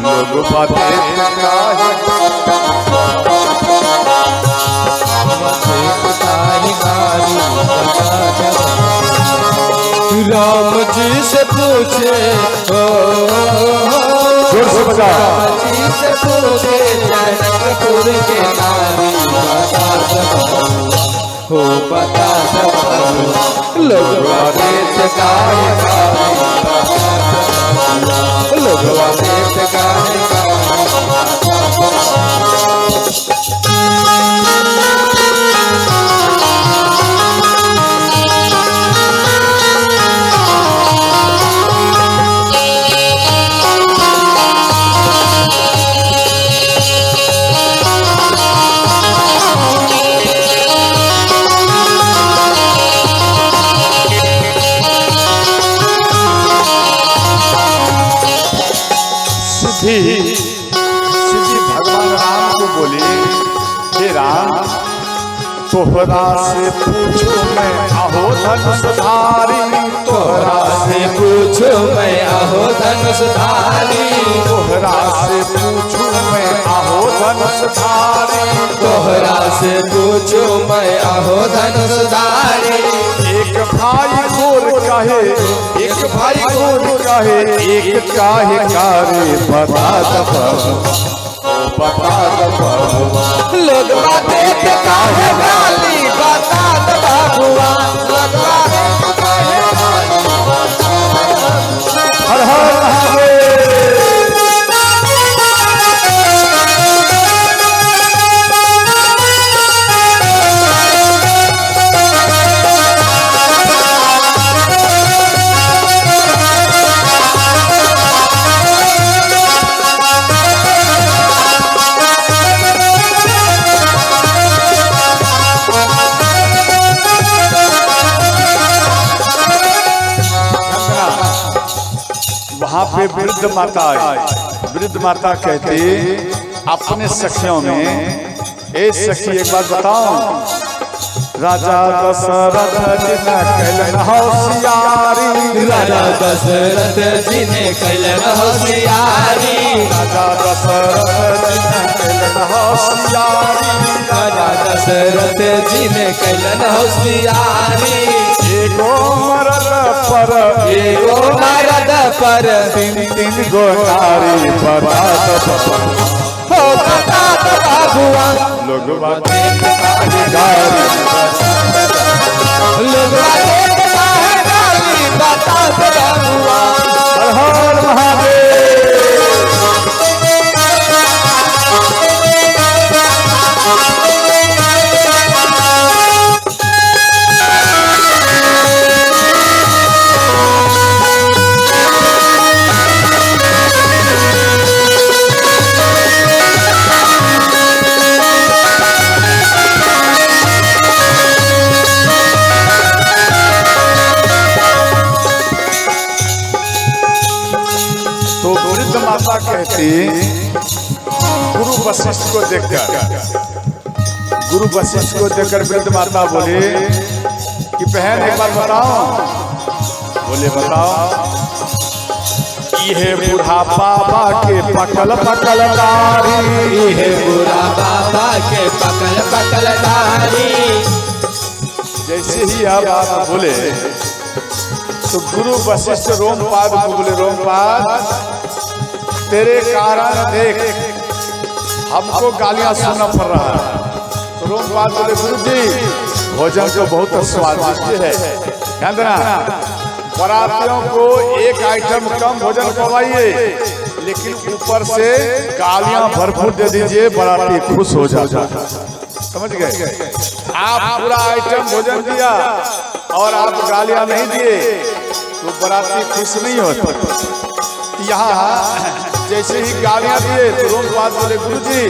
लोग बातें काहे राम जी से पूछे जोर से बजा। राम जी से पूछे जनकपुर के नारी बता हो बता लोग देश गाए लोग देश गाए सीधी भगवान राम को बोले, हे राम तोहरा से पूछो मैं आहो धनुषधारी, तोहरा से पूछो मैं आहो धनुषधारी, तोहरा से पूछो मैं आहो धनुषधारी, तोहरा से पूछो मैं आहो धनुषधारी। एक भाई गोर काहे, एक भाई गोर काहे, एक काहे कारे बता दबा लोग बातें पे काहे गाली बता दबा हुआ, लोग बातें पे काहे गाली हर हर महादेव। वहां पे वृद्ध माता आई। वृद्ध माता कहती अपने सखियों में, ए सखी एक बात बताओ, राजा दशरथ जी ने कैलन होशियारी, राजा दशरथ जी ने कैलन होशियारी, राजा दशरथ जी ने कैलन होशियारी, राजा दशरथ जी ने कैलन होशियारी। एगो मरद पर तीन तीन गो नारी बता हुआ लोग बातें काहे गारी, लोग बातें पे काहे गाली बता दबा हुआ। हर हर महादेव। तो वृद्ध माता कहती गुरु वशिष्ठ को देखकर, गुरु वशिष्ठ को देखकर वृद्ध माता बोले कि बहन एक बात बताओ। बोले बताओ। ये बूढ़ा बाबा के पकल पकल दाढ़ी, ये बूढ़ा बाबा के पकल पकल दाढ़ी। जैसे ही अब आप बोले तो गुरु वशिष्ठ रोमपाद को बोले, रोमपाद तेरे कारण देख हमको गालियां सुनना पड़ रहा है। तो रोमपाद बोले, गुरु जी भोजन तो बहुत स्वादिष्ट है, ध्यान देना, बरातियों को एक आइटम कम भोजन करवाइए, लेकिन ऊपर से गालियां भरपूर दे दीजिए, बराती खुश हो जाता। समझ गए? आप पूरा आइटम भोजन दिया और आप गालियां नहीं दिए तो बराती खुश नहीं होता। यहाँ जैसे ही गालियां दिए तो रोमपाद बोले, गुरुजी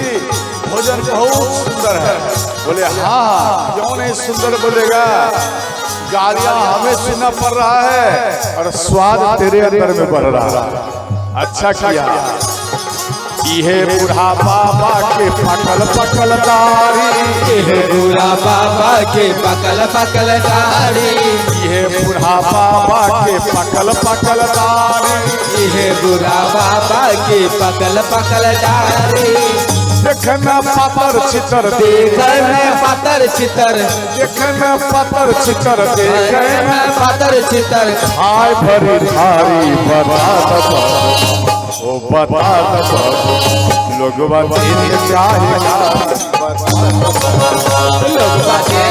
भोजन बहुत सुंदर है। बोले हाँ क्यों नहीं सुंदर बोलेगा, गालियां हमें सुनना पड़ रहा है और स्वाद तेरे अंदर में बढ़ रहा है। अच्छा किया। इहे बूढ़ा बाबा के पकल पकल दाढ़ी, इहे बूढ़ा बाबा के पकल पकल दाढ़ी, इहे बूढ़ा बाबा के पकल पकल दाढ़ी, इहे बूढ़ा बाबा के पकल पकल दाढ़ी। देखना पातर चितर देखना पातर चितर, देखना पातर चितर देखना पातर चितर, आय भरी धारी बता दो, ओ बता दो लोग बातें काहे ना लोग बातें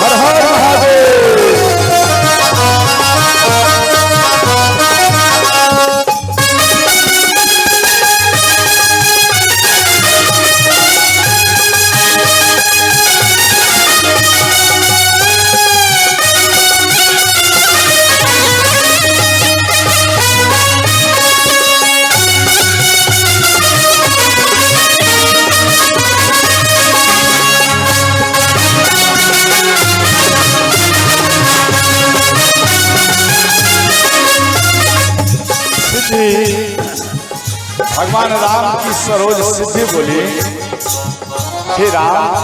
हर हर महादेव। भगवान राम की सरोज सिद्धि बोली, हे राम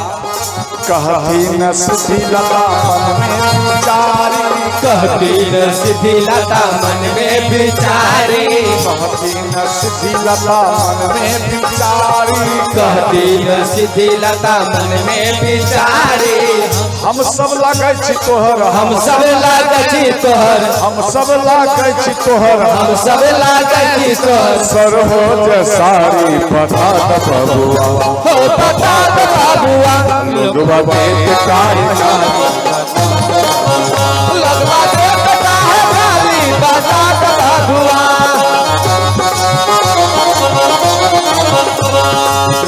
कहती न सिद्धि लता मन में विचारी, कहती न सिद्धि लता मन में विचारी, कहती न सिद्धि लता मन में विचारी, कहती न सिद्धि लता मन में विचारी। हम सब लागै छी तोहर, हम सब लागै छी तोहर, हम सब लागै छी तोहर, हम सब लागै छी तोहर, सरोज सारी बता दो बबुआ, हो बता दो बबुआ, लोगवा देख काहे ना लगवा दे बता है गाली, बता दो बबुआ।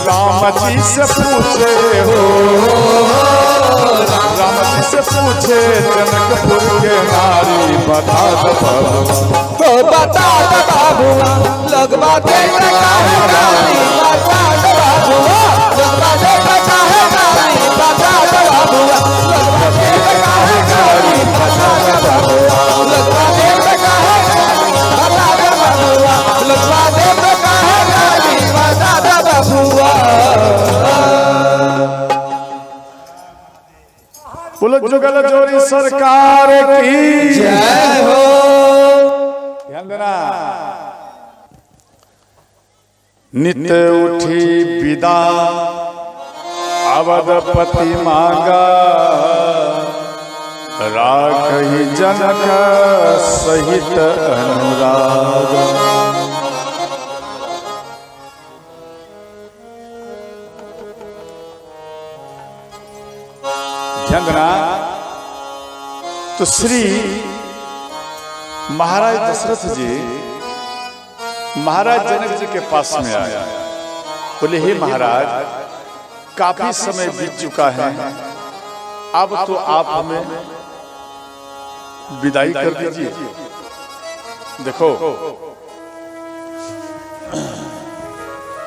राम जी से पूछे हो, राम जी से पूछे जनकपुर के नारी बता दो बबुआ, तो बता दो बबुआ, लगवा दे बता है गाली, बता दो बबुआ, लगवा दे बता है गाली, बता दो बबुआ, लगवा दे बता है गाली, बता दो बबुआ, लगवा दे बता है गाली, बता दो बबुआ, लगवा दे बता है गाली, बता दो बबुआ। बोलो जुगल जोड़ी सरकार की जय हो। ध्यान देना। नित्य उठी विदा अवधपति मांगा, राखहि जनक सहित अनुराग। ध्यान देना। तो श्री महाराज दशरथ जी महाराज जनक जी के पास में आया, बोले हे महाराज काफी समय बीत चुका है, अब तो आप हमें विदाई कर दीजिए। देखो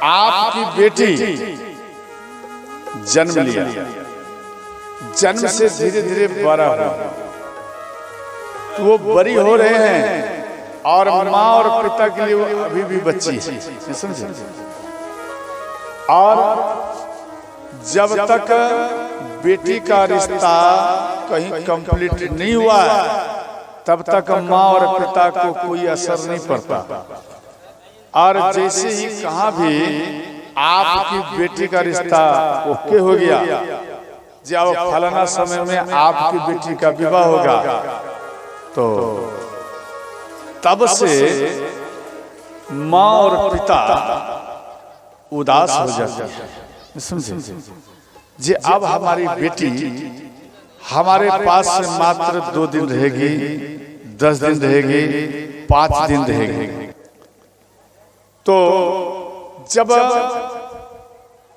आपकी बेटी जन्म लिया, जन्म से धीरे धीरे बड़ा हुआ, वो बड़ी हो रहे हैं और माँ और पिता के लिए वो अभी भी बच्ची है, समझे। और जब तक बेटी का रिश्ता कहीं कंप्लीट नहीं हुआ तब तक माँ और पिता को कोई असर नहीं पड़ता। और जैसे ही कहाँ भी आपकी बेटी का रिश्ता ओके हो गया, जब फलाना समय में आपकी बेटी का विवाह होगा, तो तब से माँ और पिता उदास हो जाते हैं, समझे जी। अब हमारी बेटी हमारे पास से मात्र 2 दिन रहेगी, 10 दिन रहेगी, 5 दिन रहेगी। तो जब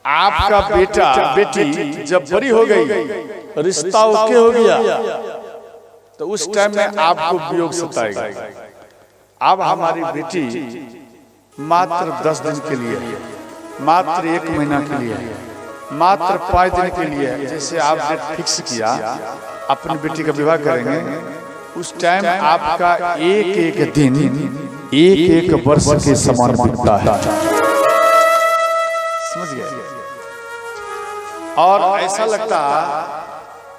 आपका बेटा बेटी जब बड़ी हो गई, रिश्ता ओके हो गया, तो उस टाइम में आपको वियोग सताएगा। अब हमारी बेटी मात्र 10 दिन के लिए, मात्र 1 महीना के लिए मात्र 5 दिन के लिए, जैसे आप डेट फिक्स किया अपनी बेटी का विवाह करेंगे, उस टाइम आपका एक एक दिन एक एक वर्ष के समान बीतता है। समझ गए? और ऐसा लगता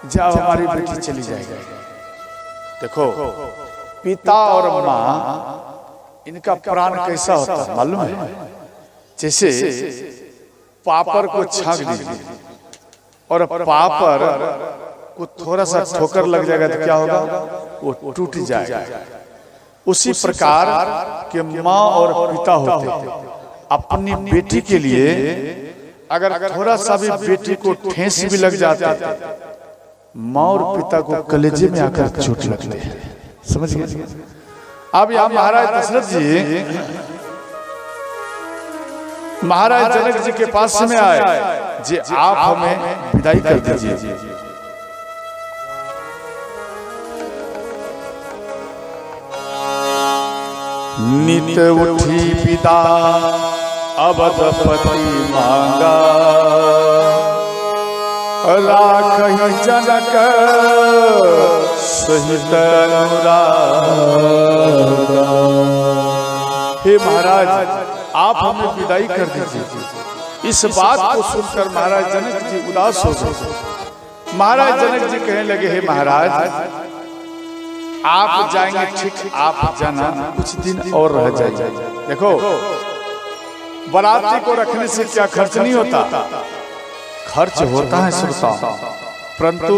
जब हमारी बेटी चली जाएगी। देखो पिता और माँ इनका प्राण कैसा होता है मालूम है? जैसे पापड़ को छांक दीजिए और पापड़ को थोड़ा सा ठोकर लग जाएगा तो क्या होगा? वो टूट जाएगा। उसी प्रकार के माँ और पिता होते अपनी बेटी के लिए अगर थोड़ा सा भी बेटी को ठेस भी लग जाता माँ और पिता को कलेजे में आकर चोट लगती है। समझ गए? अब यहाँ महाराज दशरथ जी महाराज जनक जी के पास में आए जी, आप हमें विदाई कर दीजिए। नित उठी पिता अवधपति मांगा, राखहि जनक सहित अनुरागा। हे महाराज आप हमें विदाई कर दीजिए। इस बात को सुनकर महाराज जनक जी उदास हो गए। महाराज जनक जी कहने लगे, हे महाराज आप जाएंगे ठीक, आप जाना, कुछ दिन और रह जाइए। देखो बराती को रखने से क्या खर्च नहीं होता? खर्च होता है श्रोता, परंतु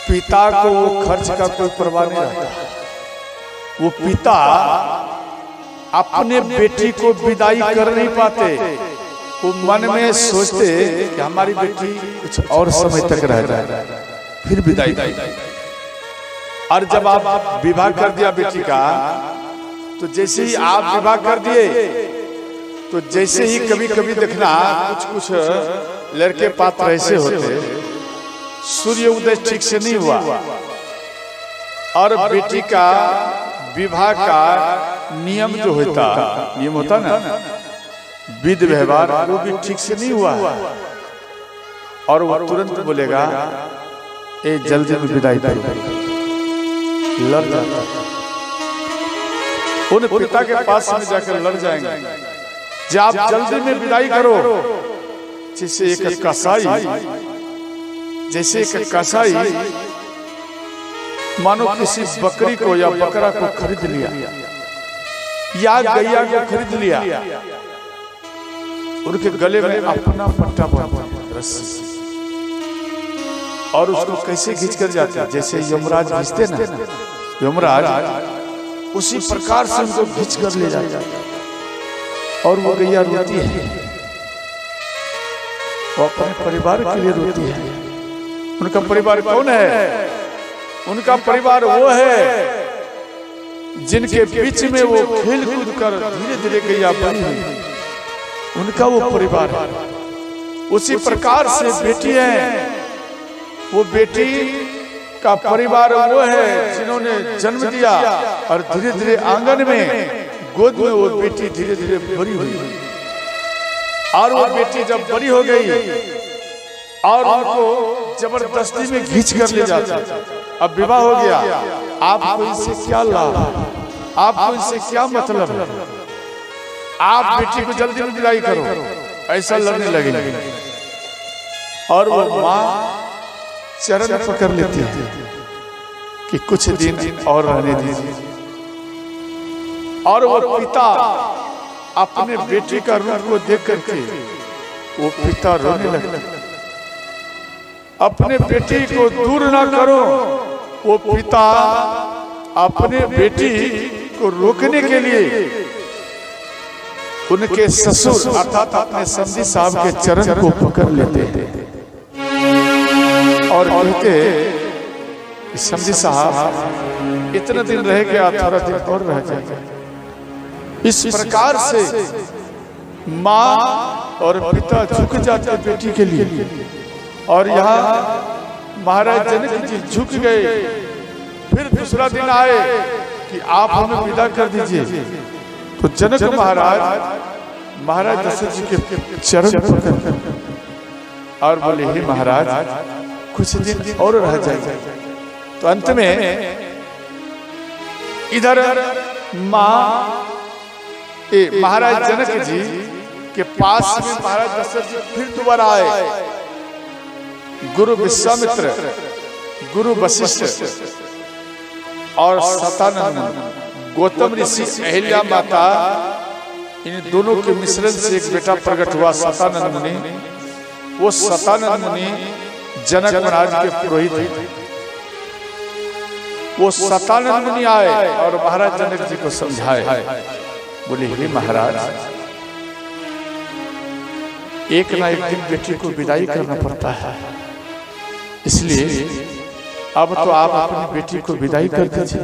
पिता को वो खर्च का कोई परवाह नहीं रहता। वो पिता अपने बेटी को विदाई कर नहीं पाते। वो मन में सोचते कि हमारी बेटी कुछ और समय तक रह जाए फिर विदाई। और जब आप विवाह कर दिया बेटी का, तो जैसे ही आप विवाह कर दिए तो जैसे ही कभी कभी देखना कुछ लड़के पात्र ऐसे होते, सूर्य उदय ठीक से नहीं हुआ और बेटी का विवाह का नियम जो होता ना विधि व्यवहार, वो भी ठीक से नहीं हुआ और वो तुरंत बोलेगा ए जल्दी में विदाई करो, लड़ जाता। उन पिता के पास में जाकर लड़ जाएंगे, जब आप जल्दी में विदाई करो। जैसे एक कसाई मानो किसी बकरी को या बकरा को खरीद लिया या गैया को खरीद लिया, उनके गले में अपना पट्टा बांधा रस्सी और उसको कैसे खींच कर जाते हैं, जैसे यमराज खींचते ना, यमराज उसी प्रकार से उनको खींच कर ले जाता है। और वो गैया रोती है, वो अपने परिवार के लिए रोती है। उनका परिवार कौन है? उनका परिवार वो है जिनके बीच में वो खेल कूद कर धीरे धीरे गैया बनी हुई, उनका वो परिवार है। उसी प्रकार से बेटी है, वो बेटी का परिवार वो है जिन्होंने जन्म दिया और धीरे धीरे आंगन में गोद में वो बेटी धीरे धीरे बड़ी हुई। और वो बेटी जब बड़ी हो गई और उनको जबरदस्ती में खींच कर ले जाता, अब विवाह हो गया, आपको इससे क्या लाभ, आपको इससे क्या मतलब है? आप बेटी को जल्दी में विदाई करो, ऐसा लड़ने लगेगी। और वो माँ चरण पकड़ लेती है कि कुछ दिन और रहने दीजिए। और वो पिता अपने बेटी का रूप को देख करके वो पिता रोने लगता, अपने बेटी को दूर ना करो। वो पिता अपने बेटी को रोकने के लिए उनके ससुर अर्थात अपने समधी साहब के चरण को पकड़ लेते और कहते, समधी साहब इतने दिन रह गया, थोड़ा दिन और रह जाएगा। इस प्रकार से माँ और पिता झुक जाते बेटी के लिए। और यहाँ महाराज जनक जी झुक गए। फिर दूसरा दिन आए कि आप हमें विदा कर दीजिए, तो जनक महाराज दशरथ जी के चरण पकड़ और बोले हे महाराज कुछ दिन और रह जाए। तो अंत में इधर महाराज जनक जी के पास में महाराज दशरथ जी फिर दोबारा आए। गुरु विश्वामित्र, गुरु वशिष्ठ और सतानंद, गौतम ऋषि, अहिल्या माता, इन दोनों के मिश्रण से एक बेटा प्रकट हुआ सतानंद मुनि। वो सतानंद मुनि जनक महाराज के पुरोहित थे। वो सतानंद मुनि आए और महाराज जनक जी को समझाए, बोले हे महाराज एक ना एक दिन बेटी को विदाई करना पड़ता है, इसलिए अब तो आप अपनी बेटी को विदाई कर दीजिए।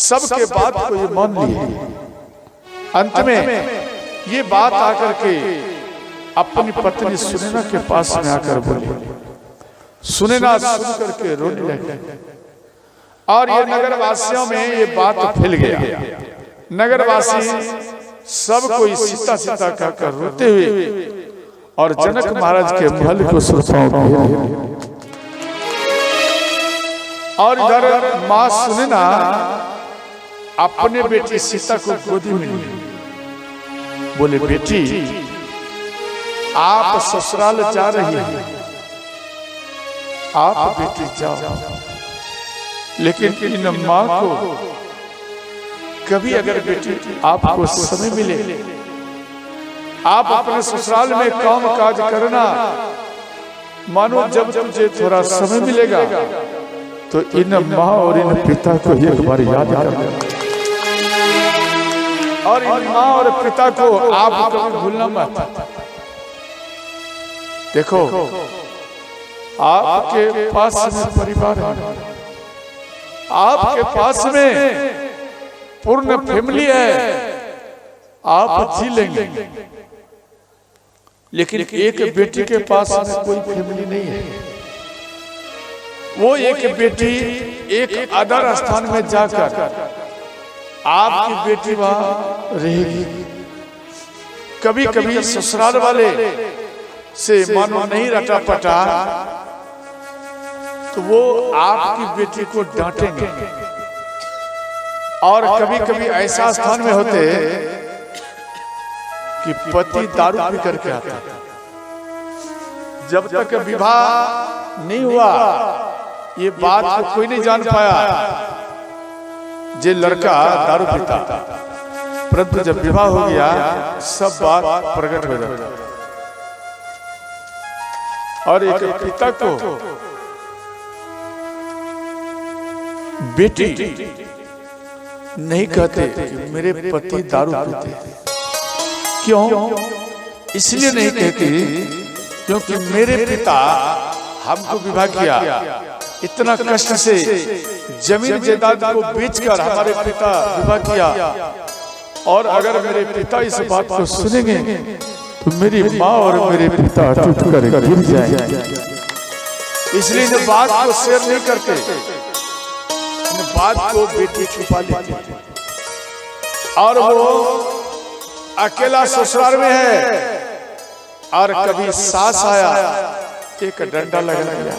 सबके बात को ये मान लिए। अंत में ये बात आकर के अपनी पत्नी सुनैना के पास में आकर बोली। सुनैना सुन करके रोने लगी और ये नगरवासियों में ये बात फैल गया। नगरवासी सब कोई सीता सीता कहकर रोते हुए और जनक महाराज के महल को सुरपाओ। और इधर मां सुनैना अपने बेटी सीता को गोदी में ली। बोले बेटी आप ससुराल जा रही हैं, आप बेटी जाओ, लेकिन इन मां को कभी अगर बेटी आपको समय मिले, आप अपने ससुराल में काम काज करना। मानो जब तुझे थोड़ा समय मिलेगा तो इन माँ और इन पिता को एक बार याद करना, और इन माँ और पिता को आप कभी भूलना मत। देखो आपके पास में परिवार है, आपके पास में पूर्ण फैमिली है, आप जी लेंगे। लेकिन एक बेटी के पास में कोई फैमिली नहीं है। वो एक बेटी एक अदर स्थान में जाकर आपकी बेटी वहां रहेगी। कभी कभी ससुराल वाले से मानो नहीं रटा पटा तो वो आपकी बेटी को डांटेंगे। और कभी कभी ऐसा स्थान में होते कि पति दारू पी करके आता, जब तक विवाह नहीं हुआ ये बात को कोई नहीं जान पाया जे लड़का दारू पीता, परंतु जब विवाह हो गया सब बात प्रकट हो जाता। और एक पिता को बेटी नहीं कहते कि मेरे पति दारू पीते। क्यों? इसलिए नहीं कहती क्योंकि मेरे पिता हमको विवाह किया, इतना कष्ट से जमीन जायदाद को बेचकर हमारे पिता विवाह किया, और अगर मेरे पिता इस बात को सुनेंगे तो मेरी माँ और मेरे पिता टूट कर गिर जाएंगे। इसलिए इन बात को शेयर नहीं करते, इन बात को बेटी छुपा लेती है। और वो अकेला ससुराल में है, और कभी सास आया एक डंडा लगा दिया,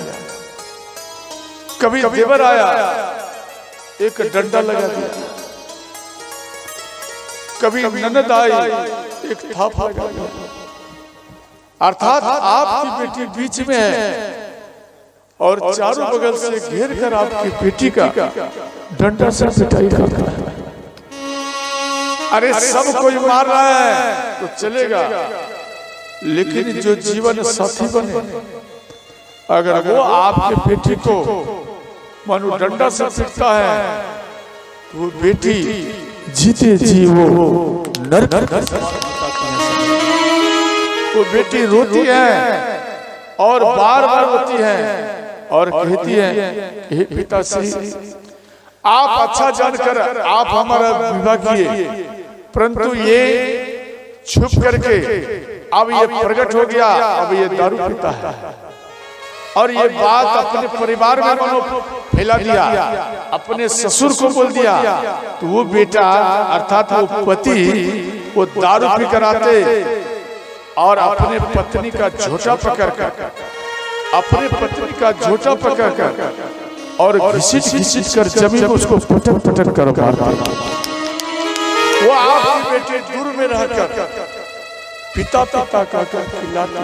कभी देवर आया एक डंडा लगा दिया, कभी ननद आई एक थाप लगा दिया। अर्थात आपकी बेटी बीच में है और चारों बगल से घेर कर आपकी बेटी का डंडा से पिटाई करता है। अरे सब कोई मार रहा है तो चलेगा, लेकिन जो जीवन साथी बने अगर वो आपके बेटी को मानो डंडा से पीटता है तो वो बेटी जीते जी वो नरक। वो बेटी रोती है और बार बार रोती है और कहती है हे पिताश्री आप अच्छा जानकर आप हमारा विवाह किए, परंतु ये छुप करके अब ये प्रकट हो गया, अब ये दारू पीता है। और ये बात अपने परिवार में मानो फैला दिया, अपने ससुर को बोल दिया, तो वो बेटा अर्थात वो पति वो दारू पी कर आते और अपने पत्नी का झोटा पकड़कर और घिसिट कर जमीन को उसको पटक कर मारते। वो आपके बेटे दूर में रहकर पिता का खिलाते।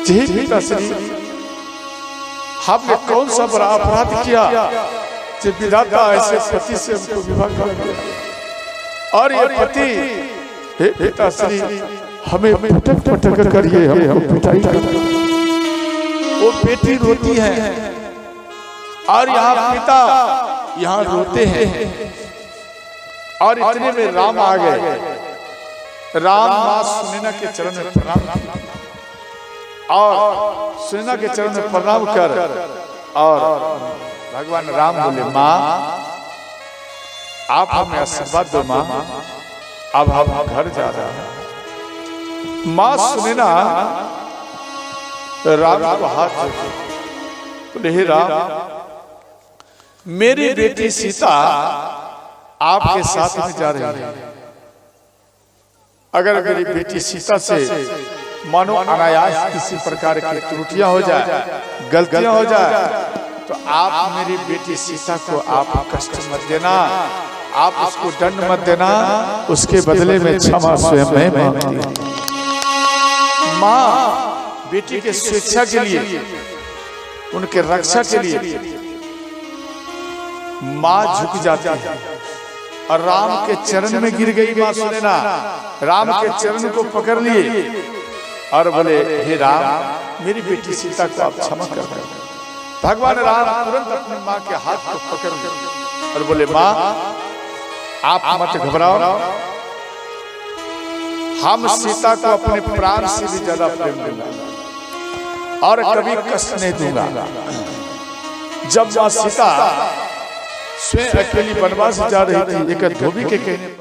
यही पिता श्री हमने कौन सा बड़ा अपराध किया कि विधाता ऐसे पति से हमको विवाह कर दिया। और ये पति हे पिताश्री हमें पटक कर ये हम पिटाई करते। वो बेटी रोती है और यहाँ पिता यहाँ रोते हैं। और इतने में राम आ गए। राम माँ सुनैना के चरण में प्रणाम और सुनैना के चरण में प्रणाम कर और भगवान राम बोले, माँ आप हमें आशीर्वाद दो माँ, अब हम घर जा रहे हैं। माँ सुनैना राम को हाथ जोड़े, हे राम मेरी बेटी सीता आपके साथ में जा रही है। अगर मेरी बेटी सीता से मानो अनायास किसी प्रकार की त्रुटियां हो जाए, गलतियां हो जाए, तो आप मेरी बेटी सीता को आप कष्ट मत देना, आप उसको दंड मत देना, उसके बदले में क्षमा स्वयं मैं मांगती हूं। माँ बेटी के स्वेच्छा के लिए, उनके रक्षा के लिए माँ झुक जाती है और राम के चरण में गिर गई। माँ सुनैना राम के चरण को पकड़ लिए और बोले, हे राम मेरी बेटी सीता को आप क्षमा कर दो। भगवान राम तुरंत अपनी माँ के हाथ को पकड़ लिए और बोले, माँ आप मत घबराओ, हम सीता को अपने प्राण से भी ज्यादा प्रेम दूंगा और कभी कष्ट नहीं दूंगा। जब माँ सीता स्वयं अकेली वनवास जा रही थी, एक धोबी के कहने पर